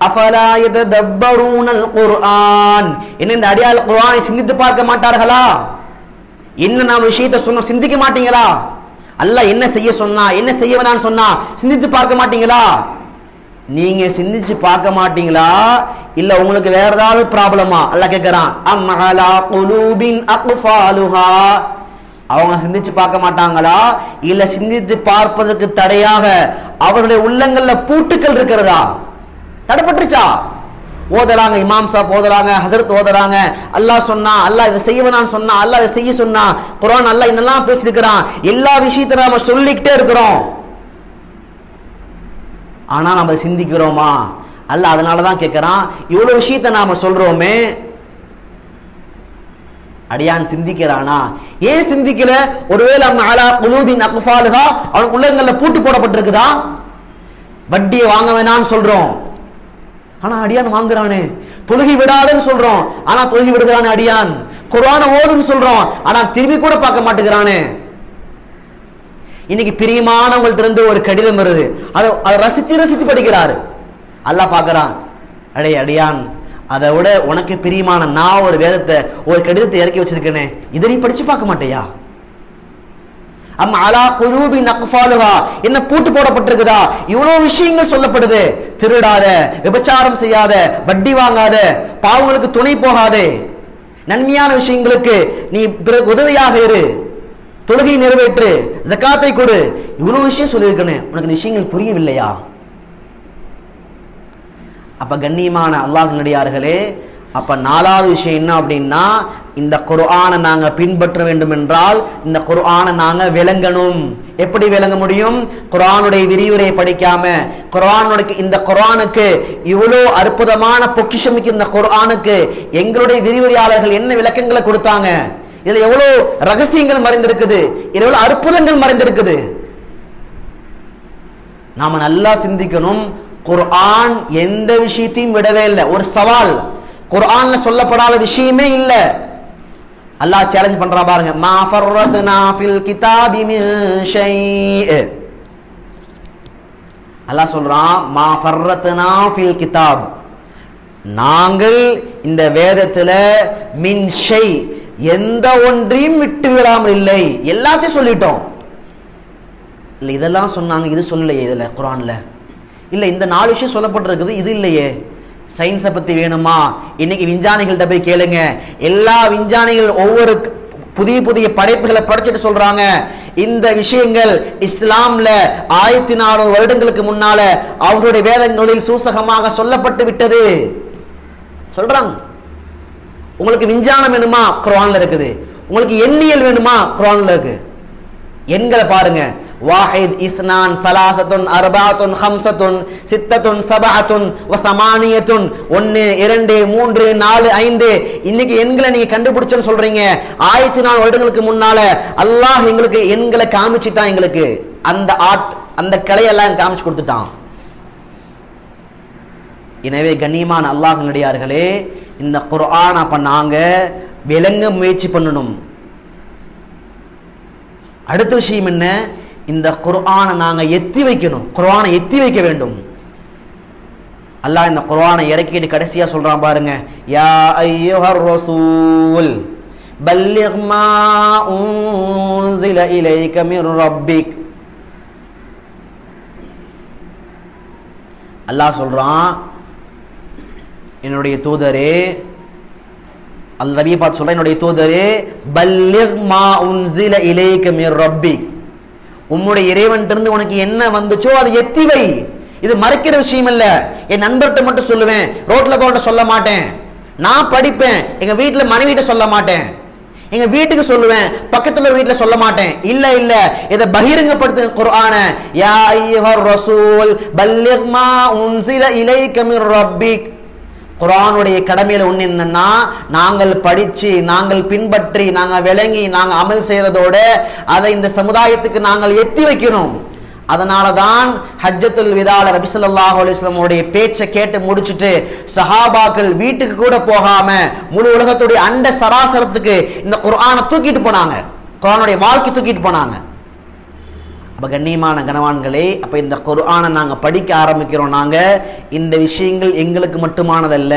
அஃபலா யததப்பரூனல் குர்ஆன், என்ன இந்த அடியார்கள் குர்ஆனை சிந்தித்து பார்க்க மாட்டார்களா? என்ன நாம விஷயத்தை சொன்னோம் சிந்திக்க மாட்டீங்களா? அல்லாஹ் என்ன செய்ய சொன்னா, என்ன செய்ய வேணாம்னு சொன்னா சிந்தித்து பார்க்க மாட்டீங்களா? நீங்க சிந்திச்சு பார்க்க மாட்டீங்களா? இல்ல உங்களுக்கு வேற ஏதாவது ப்ராப்ளமா? அல்லாஹ் கேக்குறான், அம் அலா குலூபின் அக்ஃபாலுஹா, அவங்க சிந்திச்சு பார்க்க மாட்டாங்களா? இல்ல சிந்தித்து பார்ப்பதற்கு தடையாக அவருடைய உள்ளங்கள்ல பூட்டுக்கள் இருக்கிறதா? தடைப்பட்டுருச்சா? ஓதறாங்க, இமாம் சாப் ஓதறாங்க, ஹசரத் ஓதறாங்க, அல்லாஹ் சொன்னா, அல்லாஹ் இதை செய்வனான்னு சொன்னா, அல்லாஹ் இதை செய்ய சொன்னா, குர்ஆன் அல்லாஹ் என்னெல்லாம் பேசியிருக்கிறான், எல்லா விஷயத்தையும் நாம சொல்லிக்கிட்டே இருக்கிறோம். ஆனா நம்ம சிந்திக்கிறோமா? அல்லாஹ் அதனாலதான் கேட்கிறான், இவ்வளவு விஷயத்தை நாம சொல்றோமே, அடியான் சிந்திக்கிறானா? ஏன் சிந்திக்கல? ஒருவேளை அலா குலூபின் அக்ஃபாலுஹா, அவனுக்கு உள்ளங்கள்ல பூட்டு போடப்பட்டிருக்குதா? வட்டியை வாங்க வேணாம்னு சொல்றோம், ஆனா அடியான் வாங்குறானே. தொழுகை விடாதுன்னு சொல்றோம், ஆனா தொழுகை விடுகிறானே அடியான். குர்ஆனை ஓதுன்னு சொல்றோம், ஆனா திரும்பி கூட பார்க்க மாட்டேங்கிறானே. இன்னைக்கு பிரியமானவங்கள்ட்ட இருந்து ஒரு கடிதம் வருது, அதை ரசித்து ரசித்து படிக்கிறாரு. அல்லாஹ் பார்க்கறான், அடே அடியான், அதை விட உனக்கு பிரியமான நான் ஒரு வேதத்தை, ஒரு கடிதத்தை இறக்கி வச்சிருக்கேனே, இதை நீ படிச்சு பார்க்க மாட்டேயா? அம் அலா குலூபின் அக்ஃபாலுஹா, என்ன பூட்டு போடப்பட்டிருக்குதா? இவ்வளவு விஷயங்கள் சொல்லப்படுது. திருடாத, விபச்சாரம் செய்யாத, வட்டி வாங்காத, பாவங்களுக்கு துணை போகாதே, நன்மையான விஷயங்களுக்கு நீ பிறகு உதவியாக இரு, தொழுகை நிறைவேற்று, ஜகாத்தை கொடு, இவ்வளவு விஷயம் சொல்லியிருக்கேன், உனக்கு இந்த விஷயங்கள் புரியவில்லையா? அப்ப கண்ணியமான அல்லாஹ்வினடியார்களே, அப்ப நாலாவது விஷயம் என்ன அப்படின்னா, இந்த குர்ஆனை நாங்க பின்பற்ற வேண்டும் என்றால் இந்த குர்ஆனை நாங்க விளங்கணும். எப்படி விளங்க முடியும்? குர்ஆனுடைய விரிவுரையை படிக்காம, இந்த குர்ஆனுக்கு இவ்வளோ அற்புதமான பொக்கிஷமிக்கு இந்த குர்ஆனுக்கு எங்களுடைய விரிவுரையாளர்கள் என்ன விளக்கங்களை கொடுத்தாங்க, இதுல எவ்வளவு ரகசியங்கள் மறைந்திருக்குது, இதுல எவ்வளவு அற்புதங்கள் மறைந்திருக்குது. நாம நல்லா சிந்திக்கணும். குர்ஆன் எந்த விஷயத்தையும் விடவே இல்லை. ஒரு சவால், குர்ஆன்ல சொல்லப்படாத விஷயமே இல்ல. அல்லாஹ் சேலஞ்ச் பண்றா பாருங்க, மா ஃபர்ரத்னா ஃபில் கிதாபி மின் ஷைء. அல்லாஹ் சொல்றான், மா ஃபர்ரத்னா ஃபில் கிதாப், நாங்கள் இந்த வேதத்துல மின் ஷை, எந்த ஒன்றையும் விட்டு விடாமல் இல்லை, எல்லாத்தையும் சொல்லிட்டோம். இல்ல இதெல்லாம் சொன்னாங்க, இது சொல்லலையே இதுல குர்ஆன்ல, இல்ல இந்த 4 விஷயம் சொல்லப்பட்டிருக்குது, இது இல்லையே. சயின்ஸை பத்தி வேணுமா? இன்னைக்கு விஞ்ஞானிகள்கிட்ட போய் கேளுங்க, எல்லா விஞ்ஞானிகள் ஒவ்வொரு புதிய புதிய படைப்புகளை படிச்சுட்டு சொல்றாங்க, இந்த விஷயங்கள் இஸ்லாம்ல 1400 வருடங்களுக்கு முன்னால அவருடைய வேதங்களில் சூசகமாக சொல்லப்பட்டு விட்டது சொல்றாங்க. உங்களுக்கு விஞ்ஞானம் வேணுமா? குர்ஆன்ல இருக்குது. உங்களுக்கு எண்ணியல் வேணுமா? குர்ஆன்ல இருக்கு. எண்களை பாருங்க, வாஹித், இஸ்னான், சலாசத்துன், அர்பாத்துன், ஹம்சத்துன், சித்தத்துன், சபஅத்துன் வ ஸமானியத்துன், 1 2 3 4 5. இன்னைக்கு எண்களை நீங்க கண்டுபிடிச்சோன்னு சொல்றீங்க. 1400 வருடங்களுக்கு முன்னால அல்லாஹ் எங்களுக்கு எண்களை காமிச்சிட்டான். எங்களுக்கு அந்த கலையெல்லாம் காமிச்சு கொடுத்துட்டான். எனவே கண்ணியமான அல்லாஹ்வினடியார்களே, இந்த குர்ஆன் அப்ப நாங்க விளங்க முயற்சி பண்ணணும். அடுத்த விஷயம் என்ன? இந்த குர்ஆனை நாங்க எத்தி வைக்கணும். குர்ஆனை எத்தி வைக்க வேண்டும். அல்லாஹ் இந்த குர்ஆனை இறக்கிட்டு கடைசியா சொல்றான் பாருங்க, யா அய்யுஹர் ரசூல் பல்லிக் மா உன்ஸில இலைக மிர் ரப்பிக். அல்லாஹ் சொல்றான், என்னுடைய தூதரே, அல் நபியை பார்த்து சொல்றான், என்னுடைய தூதரே பல்லிக் மா உன்ஸில இலைக மிர் ரப்பிக், உம்முடைய இறைவனிலிருந்து உனக்கு என்ன வந்துச்சோ அதை எத்தி வை. இது மறைக்கிற விஷயம் இல்ல. என் நண்பர்கிட்ட மட்டும் சொல்லுவேன், ரோட்ல போகிட்ட சொல்ல மாட்டேன். நான் படிப்பேன், எங்க வீட்டுல மனைவிட்ட சொல்ல மாட்டேன், எங்க வீட்டுக்கு சொல்லுவேன், பக்கத்துல வீட்டுல சொல்ல மாட்டேன். இல்ல இல்ல, இதை பகிரங்கப்படுத்து குர்ஆனை. யா அய்யுஹர் ரசூல் பல்லிக் மா உன்ஸில இலைக மிர் ரப்பிக். குர்ஆனுடைய கடமையில ஒண்ணு என்னன்னா, நாங்கள் படிச்சு, நாங்கள் பின்பற்றி, நாங்கள் விளங்கி, நாங்கள் அமல் செய்யறதோட அதை இந்த சமுதாயத்துக்கு நாங்கள் எத்தி வைக்கணும். அதனாலதான் ஹஜ்ஜத்துல் விதால நபி ஸல்லல்லாஹு அலைஹி வஸல்லம் உடைய பேச்சை கேட்டு முடிச்சுட்டு சஹாபாக்கள் வீட்டுக்கு கூட போகாம முழு உலகத்துடைய அண்ட சராசரத்துக்கு இந்த குர்ஆனை தூக்கிட்டு போனாங்க, குர்ஆனுடைய வாழ்க்கை தூக்கிட்டு போனாங்க. அப்ப கண்ணியமான கனவான்களே, அப்ப இந்த குர்ஆனை நாங்க படிக்க ஆரம்பிக்கிறோம். நாங்க இந்த விஷயங்கள் எங்களுக்கு மட்டுமானதல்ல,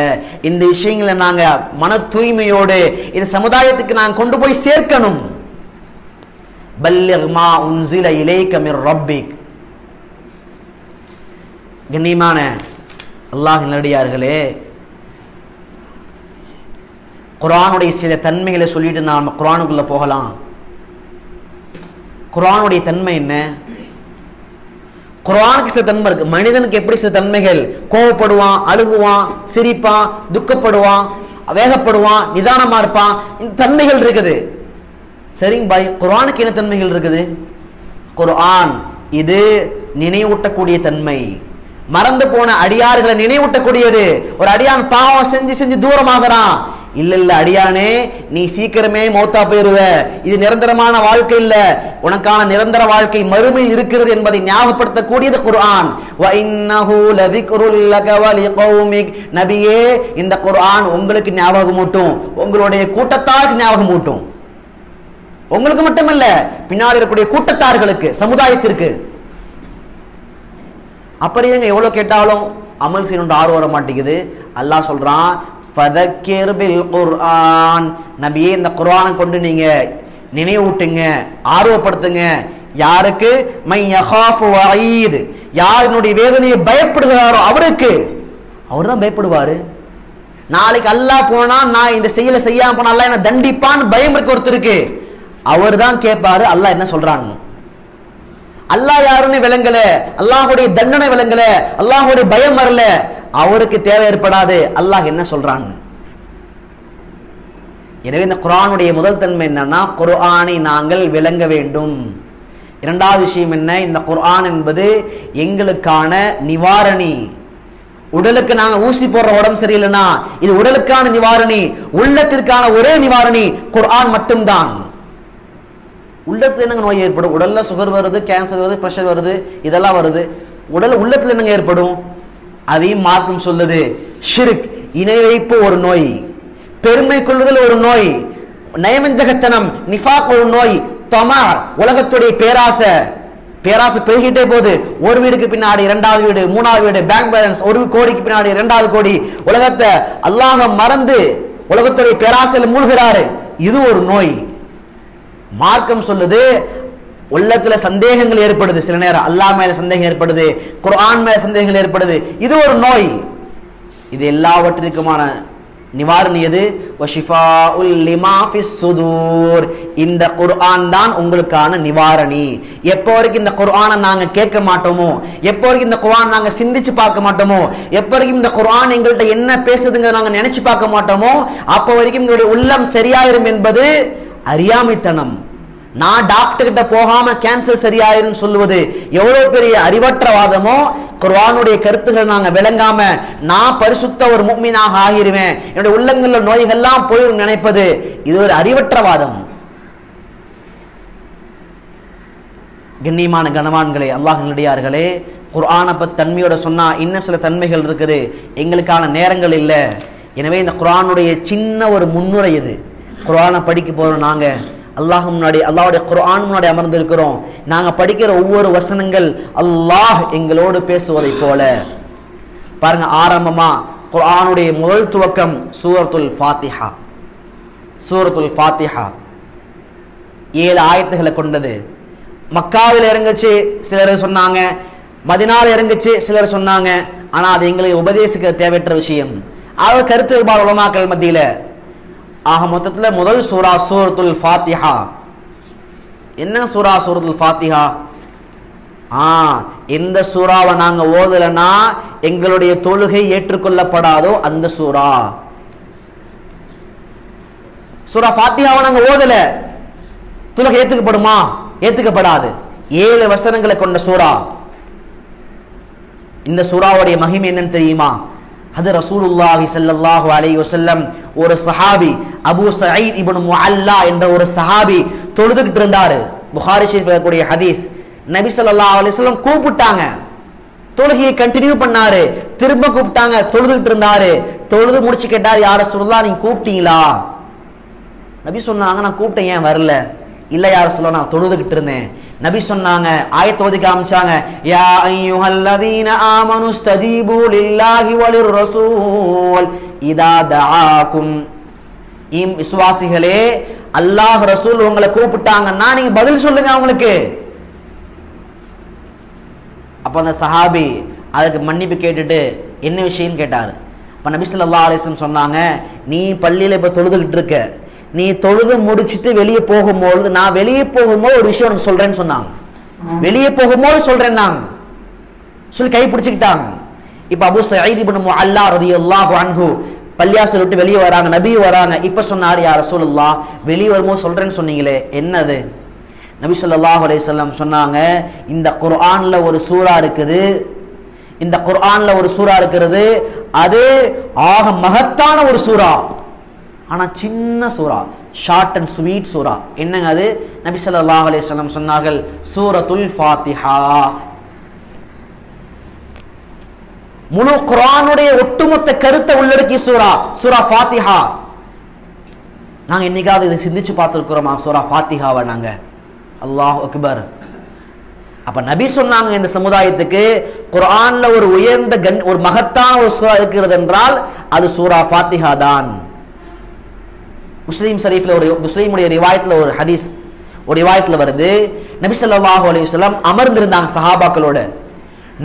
இந்த விஷயங்களை நாங்க மன தூய்மையோடு இந்த சமுதாயத்துக்கு நாங்க கொண்டு போய் சேர்க்கணும். பல்லிக் மா உன்ஸில இலைக மிர் ரப்பிக். கண்ணியமான அல்லாஹ் நல்லடியார்களே, குர்ஆனுடைய சில தன்மைகளை சொல்லிட்டு நாம குர்ஆனுக்குள்ள போகலாம். குர்ஆனுடைய தன்மை என்ன? குர்ஆனுக்கு சில தன்மை இருக்கு. மனிதனுக்கு எப்படி சில தன்மைகள்? கோபப்படுவான், அழுகுவான், சிரிப்பான், துக்கப்படுவான், வேகப்படுவான், நிதானமா இருப்பான். இந்த தன்மைகள் இருக்குது. சரிங்க பாய், குர்ஆனுக்கு என்ன தன்மைகள் இருக்குது? குர்ஆன் இது நினைவூட்டக்கூடிய தன்மை, மறந்து போன அடியார்களை நினைவூட்டக்கூடியது. ஒரு அடியான் பாவம் செஞ்சு செஞ்சு தூரமாகறான், இல்ல இல்ல அடியானே, நீ சீக்கிரமே மௌத்தா போயிருவ, இது நிரந்தரமான வாழ்க்கை இல்ல, உனக்கான நிரந்தர வாழ்க்கை மறுமையில் இருக்கிறது என்பதை ஞாபகப்படுத்தக்கூடியது குர்ஆன். வ இன்னஹு லذிக்ருல் லக வ லிகௌமிக். நபியே, இந்த குர்ஆன் உங்களுக்கு ஞாபகமூட்டும், உங்களுடைய கூட்டத்தாருக்கு ஞாபகமூட்டும். உங்களுக்கு மட்டுமல்ல, பின்னாடி இருக்கக்கூடிய கூட்டத்தார்களுக்கு, சமுதாயத்திற்கு. அப்படியே எவ்வளவு கேட்டாலும் அமல் செய்யணும் ஆர்வம் வர மாட்டேங்குது. அல்லாஹ் சொல்றான், ஃபதக்கிர் பில் குர்ஆன். நபியே, இந்த குர்ஆனை கொண்டு நீங்க நினைவூட்டுங்க, ஆர்வப்படுத்துங்க. யாருக்கு? மை யகாஃபு வஈத். யார் என்னுடைய வேதனையை பயப்படுகிறாரோ அவருக்கு. அவர் தான் பயப்படுவாரு. நாளைக்கு அல்லாஹ் போனா, நான் இந்த செயலை செய்யாம போனா அல்லாஹ் என்ன தண்டிப்பான்னு பயம் இருக்க ஒருத்தருக்கு, அவர் தான் கேட்பாரு அல்லாஹ் என்ன சொல்றாங்க. அல்லாஹ் யாருன்னு விளங்கல, அல்லாஹுடைய தண்டனை விளங்கல, அல்லாஹுடைய பயம் வரல, அவருக்கு தேவை ஏற்படாது அல்லாஹ் என்ன சொல்றாங்க. எனவே இந்த குர்ஆனுடைய முதல் தன்மை என்னன்னா, குர்ஆனை நாங்கள் விளங்க வேண்டும். இரண்டாவது விஷயம் என்ன? இந்த குர்ஆன் என்பது எங்களுக்கான நிவாரணி. உடலுக்கு நாங்க ஊசி போடுற உடம்பு சரியில்லைன்னா இது உடலுக்கான நிவாரணி, உள்ளத்திற்கான ஒரே நிவாரணி குர்ஆன் மட்டும்தான். உள்ளத்துல என்னங்க நோய் ஏற்படும்? உடல்ல சுகர் வருது, கேன்சர் வருது, பிரஷர் வருது, இதெல்லாம் வருது. உள்ளத்துல என்னங்க ஏற்படும்? அதையும் மார்க்கம் சொல்லுது. ஷிர்க், இணை வைப்பு ஒரு நோய், பெருமை கொள்ளுதல் ஒரு நோய், நயவஞ்சகத்தனம், நிஃபாக் ஒரு நோய், தமா உலகத்துடைய பேராசை பெருகிட்டே போகுது. ஒரு வீடுக்கு பின்னாடி இரண்டாவது வீடு, மூணாவது வீடு, பேங்க் பேலன்ஸ், ஒரு கோடிக்கு பின்னாடி இரண்டாவது கோடி, உலகத்தை அல்லாஹ் மறந்து உலகத்துடைய பேராசையில் மூழ்கிறாரு. இது ஒரு நோய். மார்க்கம் சொல்லுது, உள்ளத்துல சந்தேகங்கள் ஏற்படுது, சில நேரம் அல்லாஹ் மேல சந்தேகம் ஏற்படுது, குர்ஆன் மேல சந்தேகங்கள் ஏற்படுது, இது ஒரு நோய். இது எல்லாவற்றிற்குமான நிவாரணி எது? வஷிஃபாஉல் லிமா ஃபிஸ் சுதூர். இந்த குர்ஆன் தான் உங்களுக்கான நிவாரணி. எப்போ வரைக்கும் இந்த குர்ஆனை நாங்க கேட்க மாட்டோமோ, எப்போ வரைக்கும் இந்த குர்ஆன் நாங்க சிந்திச்சு பார்க்க மாட்டோமோ, எப்போ வரைக்கும் இந்த குர்ஆன் எங்கள்கிட்ட என்ன பேசுதுங்க நாங்க நினைச்சு பார்க்க மாட்டோமோ, அப்போ வரைக்கும் எங்களுடைய உள்ளம் சரியாயிரும் என்பது அறியாமைத்தனம். நான் டாக்டர் கிட்ட போகாம கேன்சர் சரியாயிரும் சொல்லுவது எவ்வளவு பெரிய அறிவற்றவாதமோ. குர்ஆனுடைய கருத்துக்களை நாங்க விளங்காம நான் பரிசுத்த ஒரு முஃமினாக ஆகிருவேன், என்னுடைய உள்ளங்கள்ல நோய்கள்லாம் போயிரும் நினைப்பது இது ஒரு அறிவற்றவாதம். கண்ணியமான கனவான்களே, அல்லாஹ்வின் அடியார்களே, குர்ஆனை பத்தி தன்மையோட சொன்னா இன்னும் சில தன்மைகள் இருக்குது, எங்களுக்கான நேரங்கள் இல்லை. எனவே இந்த குர்ஆனுடைய சின்ன ஒரு முன்னுரை இது. குர்ஆனை படிக்க போறோம் நாங்க, அல்லாஹ் முன்னாடி, அல்லாஹ்வுடைய குர்ஆன் முன்னாடி அமர்ந்திருக்கிறோம். நாங்க படிக்கிற ஒவ்வொரு வசனங்கள் அல்லாஹ் எங்களோடு பேசுவதை போல. பாருங்க, ஆரம்பமா குர்ஆனுடைய முதல் துவக்கம் சூரத்துல் ஃபாத்திஹா. சூரத்துல் ஃபாத்திஹா 7 ஆயத்துகளை கொண்டது. மக்காவில் இறங்குச்சு சிலர் சொன்னாங்க, மதினால இறங்குச்சு சிலர் சொன்னாங்க. ஆனா அது எங்களுக்கு உபதேசிக்க தேவையற்ற விஷயம். அது கருத்து வேறுபாடு உலமாக்கள் மத்தியில. ஆக மொத்தத்தில் முதல் சூரா சூரத்துல் ஃபாத்திஹா. என்ன சூரா சூரத்துல் ஃபாத்திஹா? எந்த சூறாவை நாங்க ஓதலனா எங்களுடைய தொழுகை ஏற்றுக்கொள்ளப்படாதோ அந்த சூரா. சூரா ஃபாத்திஹாவை நாங்க ஓதல, தொழுகை ஏத்துக்கப்படுமா? ஏத்துக்கப்படாது. 7 வசனங்களை கொண்ட சூரா. இந்த சூறாவுடைய மகிமை என்னன்னு தெரியுமா? அது ரசூலுல்லாஹி ஸல்லல்லாஹு அலைஹி வஸல்லம் ஒரு சஹாபி அபூ சயீத் இப்னு முஅல்லா என்ற ஒரு சஹாபி தொழுதுகிட்டு இருந்தாரு. புகாரி ஷரீஃப்ல இருக்கக்கூடிய ஹதீஸ். நபி ஸல்லல்லாஹு அலைஹி வஸல்லம் கூப்பிட்டாங்க, தொழுகையை கண்டினியூ பண்ணாரு. திரும்ப கூப்பிட்டாங்க, தொழுதுகிட்டு இருந்தாரு. தொழுது முடிச்சு கேட்டார், யா ரசூலுல்லாஹ் நீங்க கூப்பிட்டீங்களா? நபி சொன்னாங்க, நான் கூப்பிட்டேன், ஏன் வரல? இல்ல யா ரசூலுல்லாஹ் நான் தொழுதுகிட்டு இருந்தேன். நபி சொன்னாங்க, ஆயத்தை ஓதி காமிச்சாங்க, யா அய்யுஹல்லதீன ஆமனுஸ்தஜீபு லில்லாஹி வலிர் ரசூல் இதா தஆக்கும். விசுவாசிகளே, அல்லாஹ் ரசூல் உங்களை கூப்பிட்டாங்கன்னா நீங்க பதில் சொல்லுங்க அவங்களுக்கு. அப்ப அந்த சஹாபி அதுக்கு மன்னிப்பு கேட்டுட்டு என்ன விஷயம் கேட்டாரு. அப்ப நபி ஸல்லல்லாஹு அலைஹி வஸல்லம் சொன்னாங்க, நீ பள்ளியில இப்ப தொழுதுகிட்டு இருக்க, நீ தொழுது முடிச்சுட்டு வெளியே போகும்போது, நான் வெளியே போகும்போது ஒரு விஷயம் உனக்கு சொல்றேன்னு சொன்னாங்க. வெளியே போகும்போது சொல்றேன் நான் சொல்லி கை பிடிச்சுக்கிட்டாங்க. இப்ப அபூ சயீத் இப்னு முஅல்லா ரலியல்லாஹு அன்ஹு பள்ளியாசல் விட்டு வெளியே வராங்க, நபி வராங்க. இப்ப சொன்னார், யா ரசூலுல்லாஹ் வெளியே வரும்போது சொல்றேன்னு சொன்னீங்களே, என்னது? நபி ஸல்லல்லாஹு அலைஹி வஸல்லம் சொன்னாங்க, இந்த குர்ஆன்ல ஒரு சூரா இருக்குது, இந்த குர்ஆன்ல ஒரு சூரா இருக்கிறது, அது ஆக மகத்தான ஒரு சூரா, ஆனா சின்ன சூரா, ஷார்ட் அண்ட் ஸ்வீட் சூரா. என்னங்க அது? நபி ஸல்லல்லாஹு அலைஹி வஸல்லம் சொன்னார்கள், சூரத்துல் ஃபாத்திஹா. முழு குர்ஆனுடைய ஒட்டுமொத்த கருத்தை உள்ளடக்கிய சூரா சூரா ஃபாத்திஹா. நாங்க என்னைக்காவது இதை சிந்திச்சு பார்த்திருக்கிறோமா சூரா ஃபாத்திஹாவை? நாங்க அல்லாஹ் அக்பர். அப்ப நபி சொன்னாங்க, இந்த சமுதாயத்துக்கு குர்ஆன்ல ஒரு உயர்ந்த ஒரு மகத்தான ஒரு சூரா இருக்கிறது என்றால் அது சூரா ஃபாத்திஹா தான். முஸ்லீம் ஷரீஃப்ல ஒரு முஸ்லீமுடைய ரிவாயத்துல ஒரு ஹதீஸ், ஒரு ரிவாயத்துல வருது, நபி ஸல்லல்லாஹு அலைஹி வஸல்லம் அமர்ந்திருந்தாங்க சஹாபாக்களோட.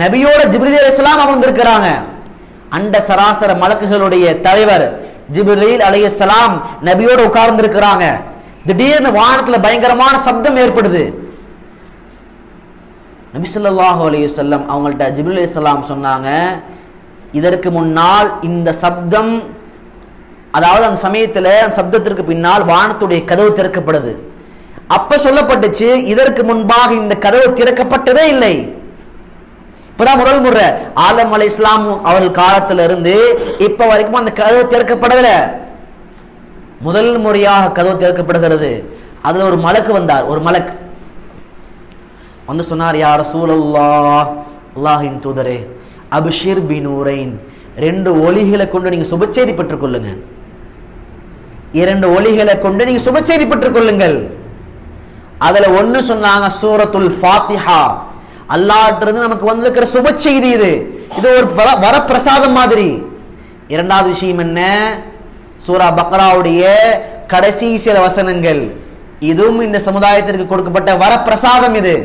நபியோட ஜிப்ரீல் அலைஹிஸ்ஸலாம் அமர்ந்திருக்கிறாங்க. அண்ட சராசர மலக்குகளுடைய தலைவர் ஜிப்ரீல் அலைஹிஸ்ஸலாம் நபியோட உட்கார்ந்து இருக்கிறாங்க. திடீர்னு வானத்துல பயங்கரமான சப்தம் ஏற்படுது. நபி ஸல்லல்லாஹு அலைஹி வஸல்லம் அவங்கள்ட்ட ஜிப்ரீல் அலைஹிஸ்ஸலாம் சொன்னாங்க, இதற்கு முன்னால் இந்த சப்தம், அதாவது அந்த சமயத்துல அந்த சப்தத்திற்கு பின்னால் வானத்துடைய கதவு திறக்கப்படுது. அப்ப சொல்லப்பட்டுச்சு, இதற்கு முன்பாக இந்த கதவு திறக்கப்பட்டதே இல்லை, இப்பதான் முதல் முறை ஆலம் அலைஹிஸ்ஸலாம் அவர்கள் காலத்துல இருந்து இப்ப வரைக்கும் அந்த கதவு திறக்கப்படவில்லை. முதல் முறையாக கதவு திறக்கப்படுகிறது. அதுல ஒரு மலக்கு வந்தார். ஒரு மலக் வந்து சொன்னார், யா ரசூலல்லாஹ், அல்லாஹ்வின் தூதரே, அப்ஷிர் பினூரைன், 2 ஒளிகளை கொண்டு நீங்க சுபச்செய்தி பெற்றுக் கொள்ளுங்க. 2 ஒளிகளை கொண்டு நீங்க சுபச்செய்தி பெற்றுக் கொள்ளுங்கள். அதுல ஒன்னு சொன்னாங்க சூரத்துல் ஃபாத்திஹா. அல்லாஹ்விலிருந்து நமக்கு வந்திருக்கிற சுபச்செய்தி இது, இது ஒரு வரப்பிரசாதம் மாதிரி. 2வது விஷயம் என்ன? சூரா பக்ராவுடைய கடைசி சில வசனங்கள், இதுவும் இந்த சமுதாயத்திற்கு கொடுக்கப்பட்ட வரப்பிரசாதம் இது.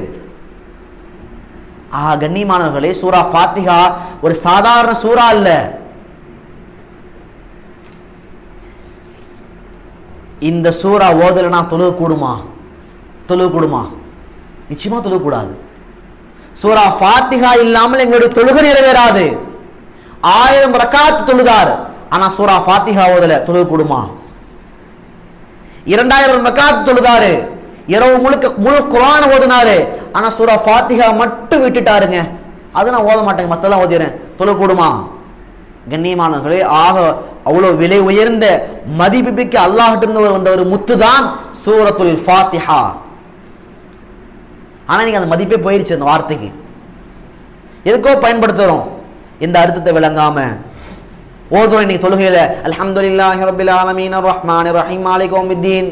கண்ணியமானவர்களே, சூரா ஃபாத்திஹா ஒரு சாதாரண சூரா அல்ல. இந்த சூரா ஓதலனா தொழுக கூடுமா? தொழுக கூடுமா? நிச்சயமா தொழுக கூடாது. சூரா ஃபாத்திஹா இல்லாமல் எங்களுடைய தொழுகை நிறைவேறாது. 1000 ரக்காத் தொழுதார், ஆனா சூரா ஃபாத்திஹா ஓதல, தொழுக கூடுமா? 2000 ரக்காத் தொழுதாரு, இரவு முழு குர்ஆன் ஓதினாரு, ஆனா சூரா ஃபாத்திஹா மட்டும் விட்டுட்டாருங்க, அது நான் ஓத மாட்டேங்க, மத்தெல்லாம் ஓதிறேன், தொழுக கூடுமா? கண்ணியமானவர்களே, அவ்வளவு விலை உயர்ந்த மதிப்புமிக்க அல்லாஹ்விட்ட இருந்து வந்த ஒரு முத்து தான் சூரத்துல் ஃபாத்திஹா. ஆனா நீங்க அந்த மதிப்பே போயிருச்சு அந்த வார்த்தைக்கு. எதுக்கோ பயன்படுத்துறோம், இந்த அர்த்தத்தை விளங்காம ஓதுறோம். இன்னைக்கு தொழுகையில அல்ஹம்துலில்லாஹி ரப்பில் ஆலமீன் அர்ரஹ்மானிர் ரஹீம் மாலிகி யௌமித்தீன்.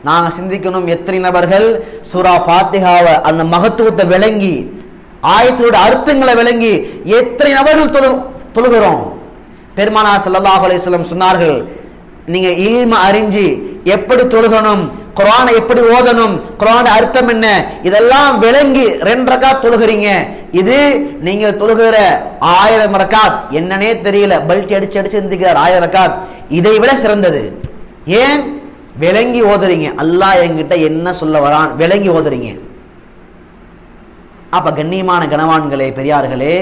நாங்க சிந்திக்கணும், எத்தனை நபர்கள் சூரா ஃபாத்திஹாவை அந்த மகத்துவத்தை விளங்கி ஆயத்தோட அர்த்தங்களை விளங்கி எத்தனை நபர்கள் தொழுகிறோம். பெருமானார் ஸல்லல்லாஹு அலைஹி வஸல்லம் சொன்னார்கள், நீங்க இல்ம அறிஞ்சு எப்படி தொழுகணும், குர்ஆனை எப்படி ஓதணும், குர்ஆனோட அர்த்தம் என்ன, இதெல்லாம் விளங்கி 2 ரக்காத் தொழுகிறீங்க. இது நீங்க தொழுகிற 1000 ரக்காத் என்னன்னே தெரியல, பல்டி அடிச்சு அடிச்சு எந்திக்கிறார் 1000 ரக்காத், இதை விட சிறந்தது. ஏன்? விளங்கி ஓதுறீங்க. அல்லாஹ் என்கிட்ட என்ன சொல்ல வரான் விளங்கி ஓதுறீங்க. அப்ப கண்ணியமான கனவான்களே, பெரியார்களே,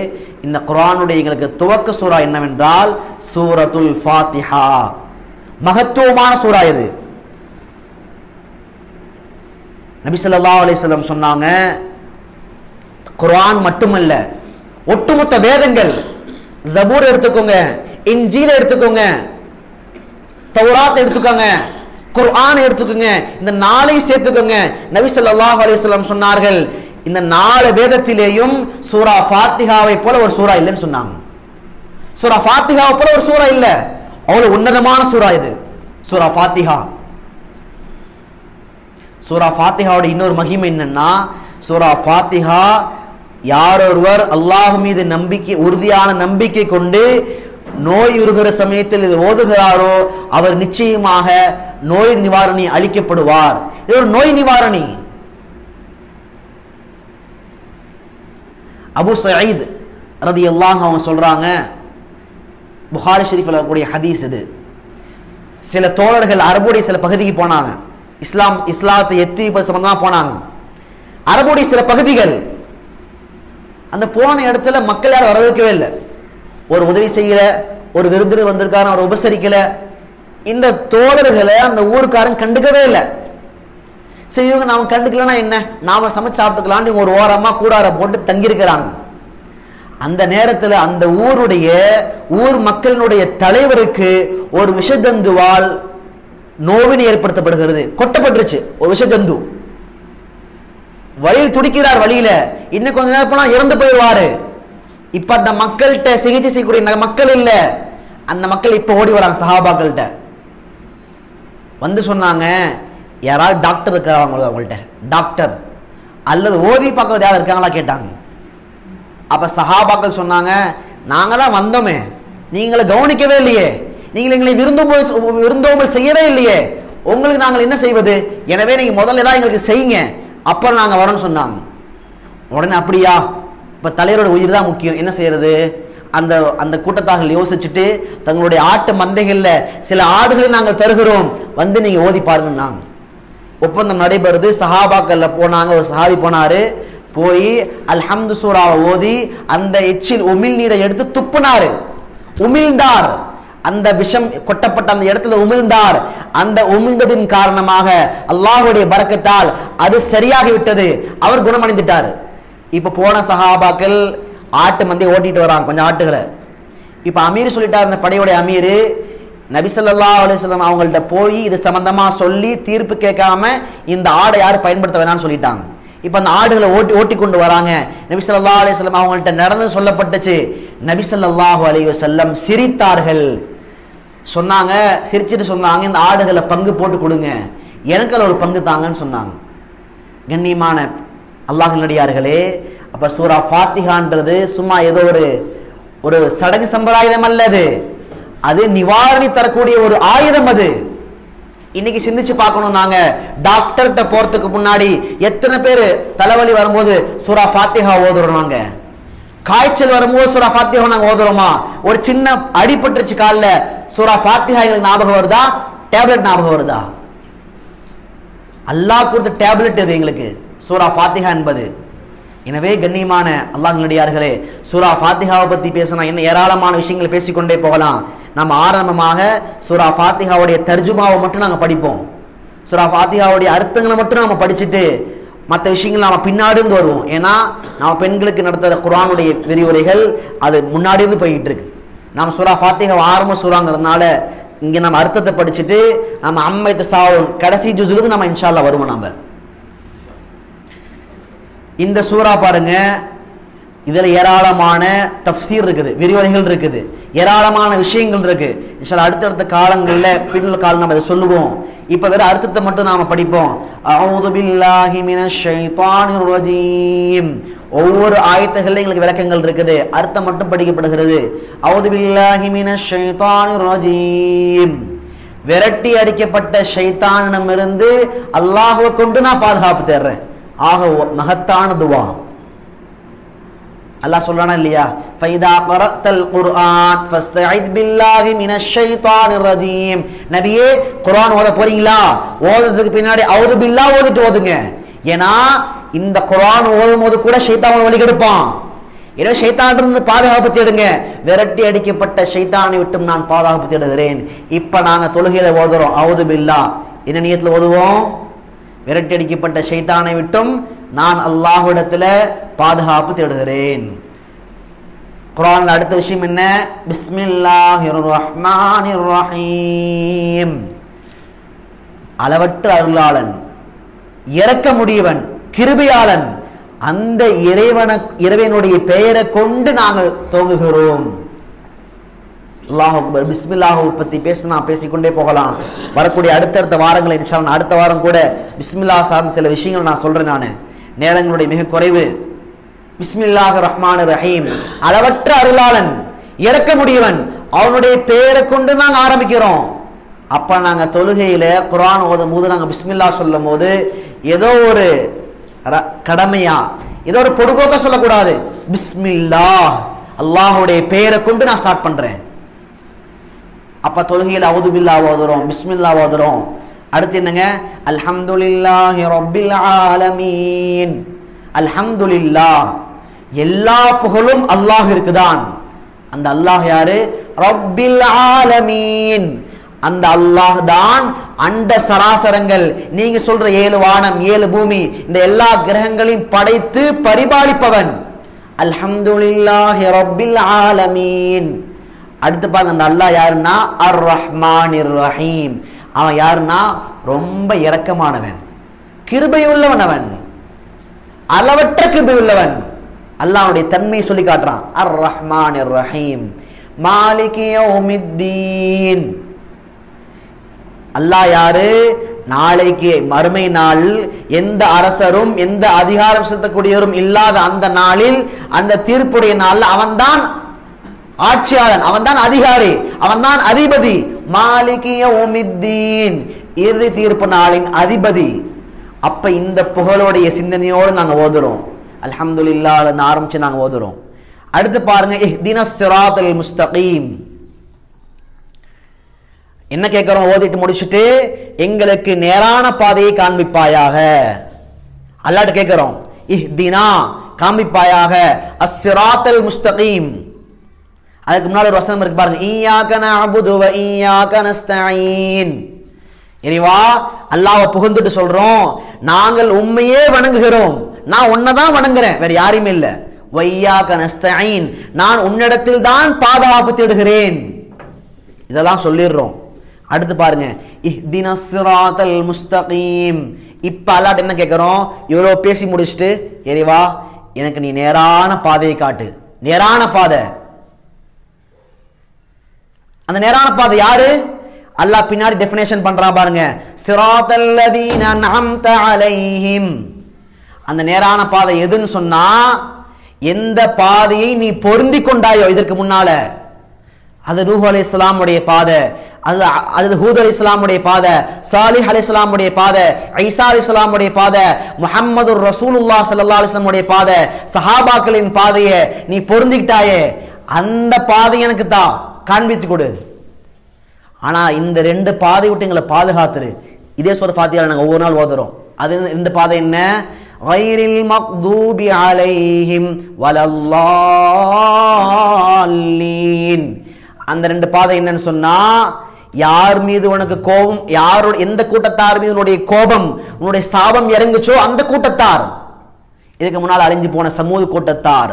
இந்த குர்ஆனுடைய எங்களுக்கு துவக்க சூரா என்னவென்றால் சூரத்துல் ஃபாத்திஹா. மகத்துவமான சூரா இது. நபி ஸல்லல்லாஹு அலைஹி வஸல்லம் சொன்னாங்க, குர்ஆன் மட்டுமல்ல, ஒட்டுமொத்த வேதங்கள், ஜபூர் எடுத்துக்கோங்க, இன்ஜீல் எடுத்துக்கோங்க, தௌராத் எடுத்துக்கோங்க, குர்ஆன் எடுத்துக்கோங்க, இந்த 4ஐ சேர்த்துக்கோங்க. நபி ஸல்லல்லாஹு அலைஹி வஸல்லம் சொன்னார்கள், இந்த 4 வேதத்திலேயும் சூரா ஃபாத்திஹாவை போல ஒரு சூரா இல்லைன்னு சொன்னாங்க. சூரா ஃபாத்திஹாவை போல ஒரு சூரா இல்ல, அவ்வளவு உன்னதமான சூரா இது சூரா ஃபாத்திஹா. சூரா ஃபாத்திஹாவோட இன்னொரு மகிமை என்னன்னா, சூரா ஃபாத்திஹா யாரொருவர் அல்லாஹ் மீது நம்பிக்கை, உறுதியான நம்பிக்கை கொண்டு நோய் உருகிற சமயத்தில் இது ஓதுகிறாரோ அவர் நிச்சயமாக நோய் நிவாரணி அளிக்கப்படுவார். இது ஒரு நோய் நிவாரணி. அபு சயீத் ரலியல்லாஹு அன்ஹு சொல்றாங்க, புகாரி ஷரீஃப்ல இருக்கக்கூடிய ஹதீஸ் இது. சில தோழர்கள் அரபுடைய சில பகுதிக்கு போனாங்க, இஸ்லாத்தை எத்தி சம்பந்தமா போனாங்க. அரபுடைய சில பகுதிகள், அந்த போன இடத்துல மக்கள் யாரும் வரவேற்கவே இல்லை. ஒரு உதவி செய்யல, ஒரு விருந்தினர் வந்திருக்காரு அவர் உபசரிக்கல. இந்த தோழர்களை அந்த ஊருக்காரன் கண்டுக்கவே இல்லை. சரி, இவங்க நாம கண்டுக்கலன்னா என்ன, நாம சமைச்சு சாப்பிட்டுக்கலான்னு ஒரு ஓரமா கூடார போட்டு தங்கியிருக்கிறாங்க. அந்த நேரத்தில் அந்த ஊர் மக்களினுடைய தலைவருக்கு ஒரு விஷஜந்துவால் நோவினை ஏற்படுத்தப்படுகிறது, கொட்டப்பட்டுருச்சு ஒரு விஷஜந்து. வழியில் துடிக்கிறார், வழியில இன்னும் கொஞ்ச நேரம் போனா இறந்து போயிடுவாரு. இப்ப அந்த மக்கள்கிட்ட சிகிச்சை செய்யக்கூடிய மக்கள் இல்ல, அந்த மக்கள் இப்ப ஓடி வராங்க சஹாபாக்கள்கிட்ட வந்து சொன்னாங்க, யாராவது டாக்டர் இருக்காங்க அவங்கள்ட்ட, டாக்டர் அல்லது ஓதி பார்க்க யாராவது இருக்காங்களா கேட்டாங்க. அப்ப சஹாபாக்கள் சொன்னாங்க, நாங்க தான் வந்தோமே, நீங்களை கவனிக்கவே இல்லையே, நீங்கள் எங்களை விருந்தோம்பல் செய்யவே இல்லையே, உங்களுக்கு நாங்கள் என்ன செய்வது, எனவே நீங்க முதல்ல தான் எங்களுக்கு செய்யுங்க, அப்புறம் நாங்க வரோம்னு சொன்னாங்க. உடனே அப்படியா, இப்ப தலைவரோட உயிர் தான் முக்கியம், என்ன செய்யறது? அந்த கூட்டத்தார்கள் யோசிச்சுட்டு தங்களுடைய ஆட்டு மந்தைகள்ல சில ஆடுகளை நாங்கள் தருகிறோம், வந்து நீங்க ஓதி பாருங்க. ஒப்பந்தம் நடைபெறுது. சஹாபாக்கள்ல போனாங்க, ஒரு சஹாபி போனாரு, போய் அல்ஹம்து சூராவை ஓதி அந்த எச்சில் உமிழ் நீரை எடுத்து துப்புனாரு, உமிழ்ந்தார். அந்த விஷம் கொட்டப்பட்ட அந்த இடத்துல உமிழ்ந்தார். அந்த உமிழ்ந்ததின் காரணமாக அல்லாஹ்வுடைய பரக்கத்தால் அது சரியாகி விட்டது, அவர் குணமடைந்துட்டார். இப்ப போன சஹாபாக்கள் ஆட்டு மந்தை ஓட்டிட்டு வராங்க, கொஞ்சம் ஆட்டுகளை. இப்ப அமீர் சொல்லிட்டார், அந்த படையுடைய அமீர், நபி ஸல்லல்லாஹு அலைஹி வஸல்லம் அவங்கள்ட்ட போய் இது சம்பந்தமா சொல்லி தீர்ப்பு கேட்காம இந்த ஆடை யாரும் பயன்படுத்த வேணாம்னு சொல்லிட்டாங்க. இப்ப அந்த ஆடுகளை ஓட்டி கொண்டு வராங்க. நபி ஸல்லல்லாஹு அலைஹி வஸல்லம் அவங்கள்ட்ட நடந்து சொல்லப்பட்டுச்சு. நபி ஸல்லல்லாஹு அலைஹி வஸல்லம் சிரித்தார்கள். சொன்னாங்க, சிரிச்சுட்டு சொன்னாங்க, இந்த ஆடுகளை பங்கு போட்டு கொடுங்க, எனக்கு ஒரு பங்கு தாங்கன்னு சொன்னாங்க. கண்ணியமான அல்லாஹ்வின் அடியார்களே, அப்ப சூரா ஃபாத்திஹான்றது சும்மா ஏதோ ஒரு சடங்கு சம்பிரதாயம் அல்லது, அது நிவாரணி தரக்கூடிய ஒரு ஆயுதம். அது இன்னைக்கு சிந்திச்சு பார்க்கணும். நாங்க டாக்டர்கிட்ட போறதுக்கு முன்னாடி எத்தனை பேர் தலைவலி வரும்போது சூரா ஃபாத்திஹா ஓதுறோம், நாங்க காய்ச்சல் வரும்போது சூரா ஃபாத்திஹா நாங்க ஓதுறோமா? ஒரு சின்ன அடிபட்டுருச்சு காலில், சூரா ஃபாத்திஹா எங்களுக்கு ஞாபகம் வருதா? டேப்லெட் ஞாபகம் வருதா? அல்லாஹ் கொடுத்த டேப்லெட் இது எங்களுக்கு சூரா ஃபாத்திஹா என்பது. எனவே கண்ணியமான அல்லாஹ்வினடியார்களே, சூரா ஃபாத்திஹாவை பத்தி பேசினா என்ன ஏராளமான விஷயங்கள் பேசிக்கொண்டே போகலாம். நம்ம ஆரம்பமாக சூரா ஃபாத்திஹாவுடைய தர்ஜுமாவை மட்டும் நாங்கள் படிப்போம். சூரா ஃபாத்திஹாவுடைய அர்த்தங்களை மட்டும் நம்ம படிச்சுட்டு மற்ற விஷயங்கள் நாம பின்னாடி இருந்து வருவோம். ஏன்னா நம்ம பெண்களுக்கு நடத்துகிற குர்ஆனுடைய விரிவுரைகள் அது முன்னாடி இருந்து போயிட்டு இருக்கு. நம்ம சூரா ஃபாத்திஹா ஆரம்ப சூறாங்கிறதுனால இங்க நம்ம அர்த்தத்தை படிச்சுட்டு நம்ம அம்மை தசாவுன் கடைசி ஜுஸுக்கு நம்ம இன்ஷா அல்லாஹ் வருவோம். நம்ம இந்த சூரா பாருங்க, இதுல ஏராளமான தஃப்சீர் இருக்குது, விரிவுரைகள் இருக்குது, ஏராளமான விஷயங்கள் இருக்கு. இன்ஷால்லா அடுத்தடுத்த காலங்கள்ல பின்னுள்ள காலம் நம்ம இதை சொல்லுவோம். இப்ப வேற அர்த்தத்தை மட்டும் நாம படிப்போம். அஊது பில்லாஹி மினஷ் ஷைத்தானிர் ரஜீம். ஒவ்வொரு ஆயத்துகள்ல எங்களுக்கு விளக்கங்கள் இருக்குது, அர்த்தம் மட்டும் படிக்கப்படுகிறது. அஊது பில்லாஹி மினஷ் ஷைத்தானிர் ரஜீம். விரட்டி அடிக்கப்பட்ட ஷைத்தானிடமிருந்து அல்லாஹ்வை கொண்டு நான் பாதுகாப்பு தேடுறேன். ஆக மகத்தான துவா. அல்லாஹ் சொல்றானா இல்லையா? ஃபைதா கரத்தல் குர்ஆன் ஃபஸ்தஇத் பில்லாஹி மினஷ் ஷைத்தானிர் ரஜீம். நபியே குர்ஆன் ஓத போறீங்களா? ஓதுறதுக்கு பின்னாடி அவுது பில்லாஹ் ஓதிட்டு ஓதுங்க. ஏன்னா இந்த குர்ஆன் ஓதும்போது கூட ஷைத்தான் வழி கெடுப்பான். எனவே ஷைத்தானிலிருந்து பாதுகாப்பு தேடுங்க. விரட்டி அடிக்கப்பட்ட ஷைத்தானை விட்டும் நான் பாதுகாப்பு தேடுகிறேன். இப்ப நாங்க தொழுகையில ஓதுறோம் அவுது பில்லாஹ். என்ன நியத்துல ஓதுவோம்? விரட்டி அடிக்கப்பட்ட ஷைத்தானை விட்டும் நான் அல்லாஹ்விடத்துல பாதுகாப்பு தேடுகிறேன். குர்ஆன்ல அடுத்த விஷயம் என்ன? பிஸ்மில்லாஹிர் ரஹ்மானிர் ரஹீம். அளவற்ற அருளாளன், இரக்கமுடையவன், கிருபையாளன், அந்த இறைவனுடைய பெயரை கொண்டு நாங்கள் துவங்குகிறோம். அல்லாஹ் அக்பர். பிஸ்மில்லாஹ் பத்தி பேசினா பேசிக்கொண்டே போகலாம். வரக்கூடிய அடுத்தடுத்த வாரங்களை இன்ஷால்லா அடுத்த வாரம் கூட பிஸ்மில்லாஹ் சார்ந்த சில விஷயங்கள் நான் சொல்றேன். நான் நேரங்களுடைய மிக குறைவு. பிஸ்மில்லாஹிர் ரஹ்மானிர் ரஹீம். அளவற்ற அருளாளன், இரக்கமுடையவன், அவனுடைய பெயரை கொண்டு நாங்க ஆரம்பிக்கிறோம். அப்ப நாங்க தொழுகையில குர்ஆன் ஓதும் போது நாங்க பிஸ்மில்லாஹ் சொல்லும் போது ஏதோ ஒரு கடமையா ஏதோ ஒரு பொடுபோக்க சொல்லக்கூடாது. பிஸ்மில்லாஹ், அல்லாஹ்வுடைய பெயரை கொண்டு நான் ஸ்டார்ட் பண்றேன். அப்ப தொழுகையில அவுது பில்லாஹ் ஓதுறோம், பிஸ்மில்லாஹ் ஓதுறோம். அடுத்து என்னங்க? அல்ஹம்துலில்லாஹி ரப்பில் ஆலமீன். அல்ஹம்துலில்லாஹ், எல்லா புகழும் அல்லாஹ் இருக்குதான். அந்த அல்லாஹ் யாரு? ரப்பில் ஆலமீன். அந்த அல்லாஹ் தான் அண்ட சராசரங்கள், நீங்க சொல்ற 7 வானம் 7 பூமி, இந்த எல்லா கிரகங்களையும் படைத்து பரிபாலிப்பவன். அல்ஹம்துலில்லாஹி ரப்பில் ஆலமீன். அடுத்து பாருங்க, அந்த அல்லாஹ் யாருன்னா அர் ரஹ்மானிர் ரஹீம். அவன் யாருன்னா ரொம்ப இரக்கமானவன், கிருபை உள்ளவன், அவன் அளவற்ற கிருபை உள்ளவன். அல்லாஹ்வுடைய தன்மையை சொல்லி காட்டுறான். அர் ரஹ்மானிர் ரஹீம். மாலிகி யௌமித்தீன். அல்லாஹ் யாரு? நாளைக்கு மறுமை நாள் எந்த அரசரும் எந்த அதிகாரம் செலுத்தக்கூடியவரும் இல்லாத அந்த நாளில், அந்த தீர்ப்புடைய நாள் அவன்தான் ஆட்சியாளன், அவன்தான் அதிகாரி, அவன்தான் அதிபதி. மாலிகி யௌமித்தீன், இறுதி தீர்ப்பு நாளின் அதிபதி. அப்ப இந்த புகழோடைய சிந்தனையோடு நாங்க ஓதுறோம். அல்ஹம்துலில்லாஹ் ஆரம்பிச்சு நாங்க ஓதுறோம். அடுத்து பாருங்க, இஹ்தினஸ் ஸிராத்தல் முஸ்தகீம். என்ன கேட்கிறோம்? ஓதிட்டு முடிச்சுட்டு எங்களுக்கு நேரான பாதையை காண்பிப்பாயாக. அல்லாஹ்ட்ட கேட்கிறோம், இஹ்தினா காண்பிப்பாயாக, அஸ்-ஸிராத்தல் முஸ்தகீம். அதுக்கு முன்னால ஒரு வசனம் இருக்கு பாருங்க, இய்யாக நஅபுது வ இய்யாக நஸ்தஈன். இறைவா, அல்லாஹ்வை புகழ்ந்துட்டு சொல்றோம், நாங்கள் உம்மையே வணங்குகிறோம், நான் உன்னைதான் வணங்குறேன், வேற யாரையும் இல்ல. வ இய்யாக நஸ்தஈன், நான் உன்னிடத்தில் தான் பாதுகாப்பு தேடுகிறேன். இதெல்லாம் சொல்லிடுறோம். அடுத்து பாருங்க, இஹ்தினஸ் ஸிராத்தல் முஸ்தகீம். இப்ப அல்லாஹ் என்ன கேட்கிறோம்? இவ்வளவு பேசி முடிச்சுட்டு, இறைவா எனக்கு நீ நேரான பாதையை காட்டு. நேரான பாதை, அந்த நேரான பாதை யாரு? அல்லாஹ் பின்னாடி டெஃபினேஷன் பண்றான் பாருங்க, ஸிராத்தல் லதீன அன்அம்த அலைஹிம். அந்த நேரான பாதை எதுன்னு சொன்னா, எந்த பாதையை நீ பொருந்தி கொண்டாயோ இதற்கு முன்னால, அது நூஹ் அலைஹிஸ்ஸலாமுடைய பாதை, அது ஹூத் அலைஹிஸ்ஸலாமுடைய பாதை, சாலிஹ் அலைஹிஸ்ஸலாமுடைய பாதை, ஈசா அலைஹிஸ்ஸலாமுடைய பாதை, முஹம்மதுர் ரசூலுல்லாஹ் ஸல்லல்லாஹு அலைஹி வஸல்லம் உடைய பாதை, சஹாபாக்களின் பாதையை நீ பொருந்திக்கிட்டாயே, அந்த பாதை எனக்கு தான் காண்பித்து கொடு. ஆனா இந்த 2 பாதை விட்டு எங்களை பாதுகாத்துரு. இதே சூரா ஃபாத்திஹால நாங்க ஒவ்வொரு நாள் ஓதுறோம். அது 2 பாதை என்ன? கைரில் மக்தூபி அலைஹிம் வலல்லாலீன். அந்த 2 பாதை என்னன்னு சொன்னா, யார் மீது உனக்கு கோபம், யாரோட எந்த கூட்டத்தார் மீது உன்னுடைய கோபம், உன்னுடைய சாபம் இறங்குச்சோ அந்த கூட்டத்தார். இதுக்கு முன்னால் அழிஞ்சு போன சமூது கூட்டத்தார்,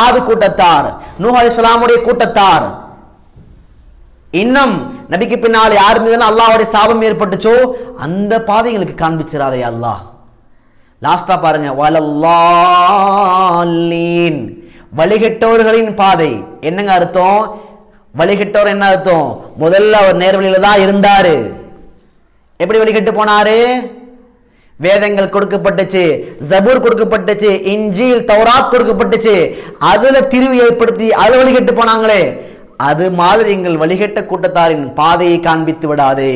ஆது கூட்டத்தார், நூஹ் அலைஹிஸ்ஸலாமுடைய கூட்டத்தார். இன்னும் நபிக்கு பின்னால் யார் மீது அல்லாஹ்வுடைய சாபம் ஏற்பட்டுச்சோ அந்த பாதை எங்களுக்கு காண்பிச்சிராதே அல்லாஹ். லாஸ்டா பாருங்க, வலல்லாலீன். வழிகெட்டவர்களின் பாதை. என்னங்க அர்த்தம்? வழிகெட்டவர் என்ன அர்த்தம்? முதல்ல அவர் நேர்வழியில தான் இருந்தாரு. எப்படி வழிகெட்டு போனாரு? வேதங்கள் கொடுக்கப்பட்டுச்சு, ஜபூர் கொடுக்கப்பட்டுச்சு, இன்ஜீல் தௌராத் கொடுக்கப்பட்டுச்சு, அதுல திரிவு ஏற்படுத்தி அது வழிகெட்டு போனாங்களே, அது மாதிரி எங்கள் வழிகெட்ட கூட்டத்தாரின் பாதையை காண்பித்து விடாதே.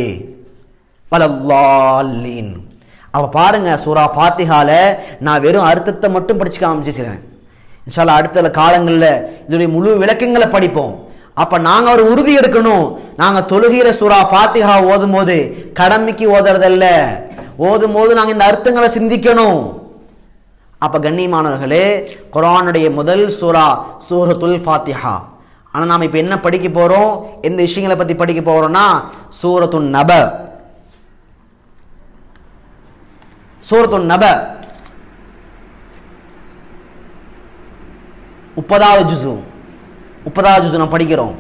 வலல்லாலீன். அவ பாருங்க, சூரா ஃபாத்திஹால நான் வெறும் அர்த்தத்தை மட்டும் படிச்சு காமிச்சிருக்கேன். இன்ஷா அல்லாஹ் அடுத்த காலங்களில் இதனுடைய முழு விளக்கங்களை படிப்போம். அப்ப நாங்க ஒரு உறுதி எடுக்கணும். நாங்க தொழுகையில சூரா ஃபாத்திஹா ஓதும் போது கடமைக்கு ஓதுறதல்ல, ஓதும் போது நாங்க இந்த அர்த்தங்களை சிந்திக்கணும். அப்ப கண்ணியமானவர்களே, குர்ஆனுடைய முதல் சூரா சூரத்துல் ஃபாத்திஹா. ஆனா நாம இப்ப என்ன படிக்க போறோம், எந்த விஷயங்களை பத்தி படிக்க போறோம்னா சூரத்துன் நப. சூரத்துன் நப 30வது ஜுஸு. 30வது ஜுஸு நாம் படிக்கிறோம்.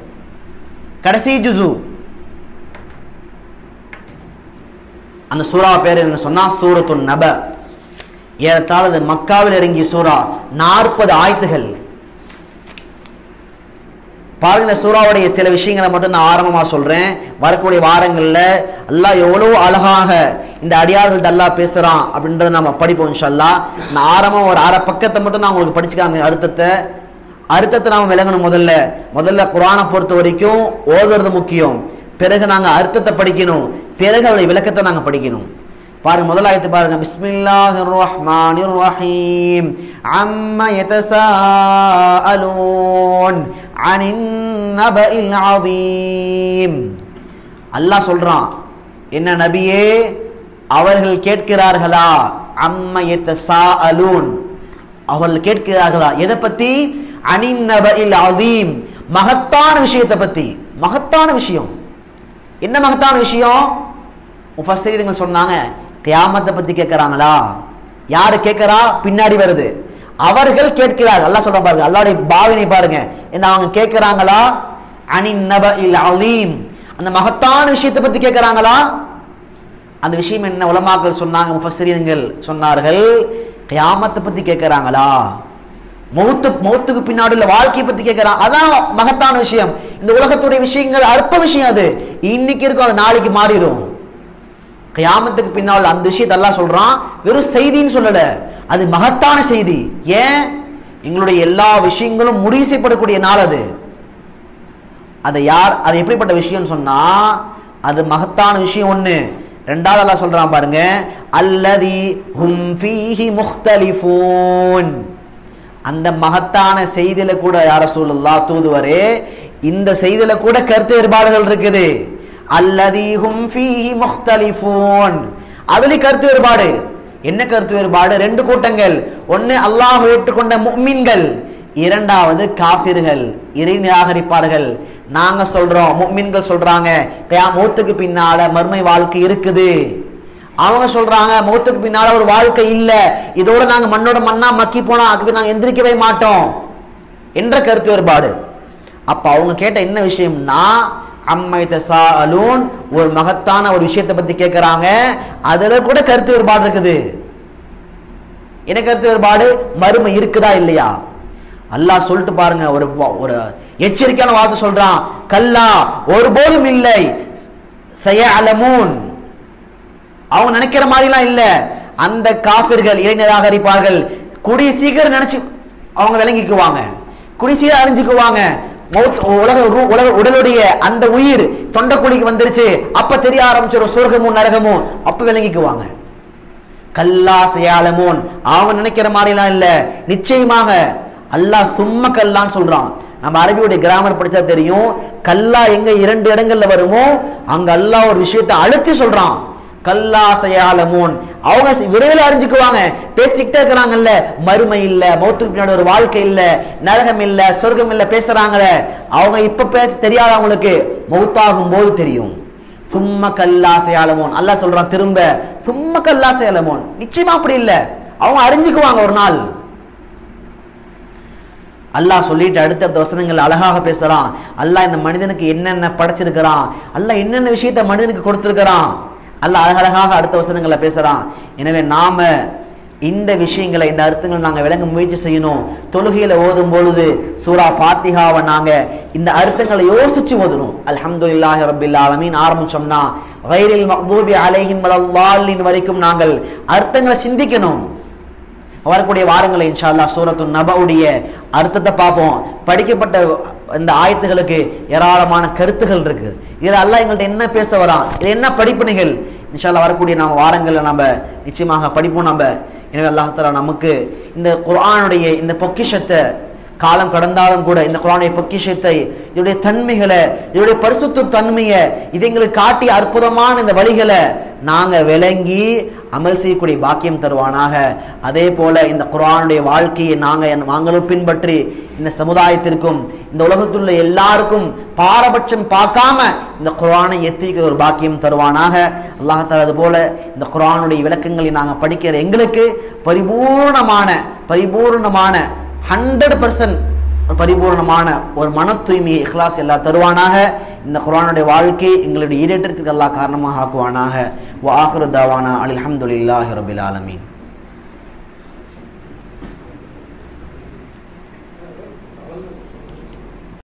கடைசி ஜுஸு. அந்த சூரா பேர் என்ன சொன்னா சூரத்துன் நப. ஏறத்தாழ அது மக்காவில் இறங்கிய சூரா. 40 ஆயத்துகள். பாருங்க, இந்த சூறாவுடைய சில விஷயங்களை மட்டும் நான் ஆரம்பமா சொல்றேன். வரக்கூடிய வாரங்கள்ல அல்லாஹ் எவ்வளவு அழகாக இந்த அடியார்கள்ட்ட அல்லாஹ் பேசுறான் அப்படின்றத நம்ம படிப்போம் இன்ஷா அல்லாஹ். நான் ஆரம்பம் ஒரு அரை பக்கத்தை மட்டும் நான் உங்களுக்கு படிச்சுக்காம அர்த்தத்தை நாம விளங்கணும். முதல்ல குர்ஆனை பொறுத்த வரைக்கும் ஓதுறது முக்கியம். பிறகு நாங்க அர்த்தத்தை படிக்கணும், பிறகு அவருடைய விளக்கத்தை நாங்க படிக்கணும். பாருங்க, முதல் ஆயத்து பாருங்க. பிஸ்மில்லாஹிர் ரஹ்மானிர் ரஹீம். அம்ம யதசாஅலூன் அனின் நபஇல் அதீம். அல்லாஹ் சொல்றான், என்ன நபியே அவர்கள் கேட்கிறார்களா? அம்ம யதசாஅலூன், அவர்கள் கேட்கிறார்களா எதை பத்தி? அனின் நபஇல் அதீம், மகத்தான விஷயத்தை பத்தி. மகத்தான விஷயம் என்ன? மகத்தான விஷயம் முஃபஸ்ஸிரீன்கள் சொன்னாங்க, கியாமத்தை பத்தி கேட்கிறாங்களா? யாரு கேட்கிறா? பின்னாடி வருது. அவர்கள் கேட்கிறார்கள். அல்லாஹ் சொல்ற பாருங்க, அல்லாஹ்வுடைய பாவனை பாருங்க. என்ன அவங்க கேட்கிறாங்களா? அனின் நபஇல் அதீம், அந்த மகத்தான விஷயத்தை பத்தி கேட்கிறாங்களா? அந்த விஷயம் என்ன? உலமாக்கள் சொன்னாங்க, முஃபஸ்ஸிரீன்கள் சொன்னார்கள், கியாமத்தை பத்தி கேட்கிறாங்களா? மௌத்துக்கு பின்னாடி உள்ள வாழ்க்கையை பத்தி கேட்கிறான். அதான் மகத்தான விஷயம். இந்த உலகத்துடைய விஷயங்கள் அற்ப விஷயம். அது இன்னைக்கு இருக்கும், அது நாளைக்கு மாறிடும். கியாமத்துக்கு பின்னால் அந்த விஷயத்தை அல்லாஹ் சொல்றான். வெறும் செய்தின்னு சொல்லல, அது மகத்தான செய்தி. ஏன்? எங்களுடைய எல்லா விஷயங்களும் முடிவு செய்யப்படக்கூடிய நாள் அது. அது எப்படிப்பட்ட விஷயம் சொன்னா அது மகத்தான விஷயம். ஒண்ணு. ரெண்டாவது அல்லாஹ் சொல்றான் பாருங்க, அல்லதி ஹும் ஃபீஹி முக்தலிஃபூன். அந்த மகத்தான செய்தியில கூட யா ரசூலுல்லாஹ் தூதுவரே, இந்த செய்தியில கூட கருத்து வேறுபாடுகள் இருக்குது. அல்லதி ஹும் ஃபீஹி முக்தலிஃபூன், அதுல கருத்து வேறுபாடு. என்ன கருத்து வேறுபாடு? ரெண்டு கூட்டங்கள். ஒன்னு அல்லாஹ் ஏற்றுக்கொண்ட முஃமின்கள், இரண்டாவது காஃபிர்கள், இறை நிராகரிப்பார்கள். நாங்க சொல்றோம், முஃமின்கள் சொல்றாங்க மௌத்துக்கு பின்னால மறுமை வாழ்க்கை இருக்குது. அவங்க சொல்றாங்க மௌத்துக்கு பின்னால ஒரு வாழ்க்கை இல்ல, இதோட நாங்க மண்ணோட மண்ணா மக்கி போனா அதுக்கு நாங்க எந்திரிக்கவே மாட்டோம் என்ற கருத்து வேறுபாடு. அப்ப அவங்க கேட்ட என்ன விஷயம்னா, அம்மை தசாஅலூன், ஒரு மகத்தான ஒரு விஷயத்தை பத்தி கேட்கிறாங்க. அதுல கூட கருத்து வேறுபாடு இருக்குது. என்ன கருத்து வேறுபாடு? மறுமை இருக்குதா இல்லையா? அல்லாஹ் சொல்லிட்டு பாருங்க, ஒரு எச்சரிக்கையான வார்த்தை சொல்றான், கல்லா ஒருபோதும் இல்லை, சயஅலமூன், அவங்க நினைக்கிற மாதிரிலாம் இல்ல. அந்த காபிர்கள், இறை நிராகரிப்பார்கள் கூடிய சீக்கிரம் நினைச்சு அவங்க விளங்கிக்குவாங்க, கூடிய சீக்கிரம் அறிஞ்சுக்குவாங்க. உடலுடைய அந்த உயிர் தொண்டக்குழிக்கு வந்துருச்சு, அப்ப தெரிய ஆரம்பிச்சிடும் சொர்க்கமும் நரகமும், அப்ப விளங்கிக்குவாங்க. கல்லா சயஅலமூன், அவங்க நினைக்கிற மாதிரிலாம் இல்ல. நிச்சயமாக அல்லாஹ் சும்மா கல்லான்னு சொல்றான். நம்ம அரபியுடைய கிராமர் படிச்சா தெரியும், கல்லா எங்க 2 இடங்கள்ல வருமோ அங்க அல்லாஹ் ஒரு விஷயத்தை அழுத்தி சொல்றான். கல்லா சயஅலமூன், அவங்க விரைவில் அறிஞ்சுக்குவாங்க. பேசிக்கிட்டே இருக்கிறாங்கல்ல, மறுமை இல்ல, மௌத்துக்கு பின்னாடி ஒரு வாழ்க்கை இல்ல, நரகம் இல்ல, சொர்க்கம் இல்ல பேசுறாங்களே, அவங்க இப்ப பேச தெரியாத, அவங்களுக்கு மௌத்தாகும் போது தெரியும். சும்மா கல்லா சயஅலமூன், அல்லாஹ் சொல்றான் திரும்ப, சும்மா கல்லா சயஅலமூன். நிச்சயமா அப்படி இல்ல, அவங்க அறிஞ்சுக்குவாங்க ஒரு நாள். அல்லாஹ் சொல்லிட்டு அடுத்த வசனங்கள் அழகாக பேசுறான். அல்லாஹ் இந்த மனிதனுக்கு என்னென்ன படைச்சிருக்கிறான், அல்லாஹ் என்னென்ன விஷயத்த மனிதனுக்கு கொடுத்திருக்கிறான், அல்லாஹ் அழகழகாக அடுத்த வசனங்கள்ல பேசுறான். எனவே நாம இந்த விஷயங்களை, இந்த அர்த்தங்களை நாங்கள் விளங்க முயற்சி செய்யணும். தொழுகையில ஓதும் பொழுது சூரா ஃபாத்திஹாவை நாங்க இந்த அர்த்தங்களை யோசிச்சு ஓதணும். அல்ஹம்துலில்லாஹி ரப்பில் ஆலமீன் ஆரம்பிச்சோம்னா கைரில் மக்தூபி அலைஹிம் வலல்லாலின் வரைக்கும் நாங்கள் அர்த்தங்களை சிந்திக்கணும். வரக்கூடிய வாரங்களை இன்ஷா அல்லாஹ் சூரத்து நபவுடைய அர்த்தத்தை பார்ப்போம். படிக்கப்பட்ட இந்த ஆயத்துகளுக்கு ஏராளமான கருத்துகள் இருக்கு. இதுல அல்லாஹ் எங்கள்கிட்ட என்ன பேச வரான், இது என்ன படிப்பினைகள், இன்ஷா அல்லாஹ் வரக்கூடிய நம்ம வாரங்களை நம்ம நிச்சயமாக படிப்போம் நம்ம. எனவே அல்லாஹ் தஆலா நமக்கு இந்த குர்ஆனுடைய இந்த பொக்கிஷத்தை, காலம் கடந்தாலும் கூட இந்த குர்ஆனுடைய பொக்கிஷத்தை, இதனுடைய தன்மைகளை, இதனுடைய பரிசுத்த தன்மையை, இது எங்களுக்கு காட்டிய அற்புதமான இந்த வழிகளை நாங்க விளங்கி அமல் செய்யக்கூடிய பாக்கியம் தருவானாக. அதே போல இந்த குர்ஆனுடைய வாழ்க்கையை நாங்களும் பின்பற்றி இந்த சமுதாயத்திற்கும் இந்த உலகத்தில் உள்ள எல்லாருக்கும் பாரபட்சம் பார்க்காம இந்த குர்ஆனை எத்திக்கிற ஒரு பாக்கியம் தருவானாக. அல்லாஹ் தஆலா அது போல இந்த குர்ஆனுடைய விளக்கங்களை நாங்கள் படிக்கிற எங்களுக்கு பரிபூர்ணமான 100% பரிபூர்ணமான ஒரு மன தூய்மையை, இஹ்லாஸ் எல்லாம் தருவானாக. இந்த குர்ஆனுடைய வாழ்க்கை எங்களுடைய ஈடேற்றத்துக்கு அல்லாஹ் காரணமாக ஆக்குவானாக. வ ஆகிரு தாவானா அல்ஹம்துலில்லாஹி ரப்பில் ஆலமீன்.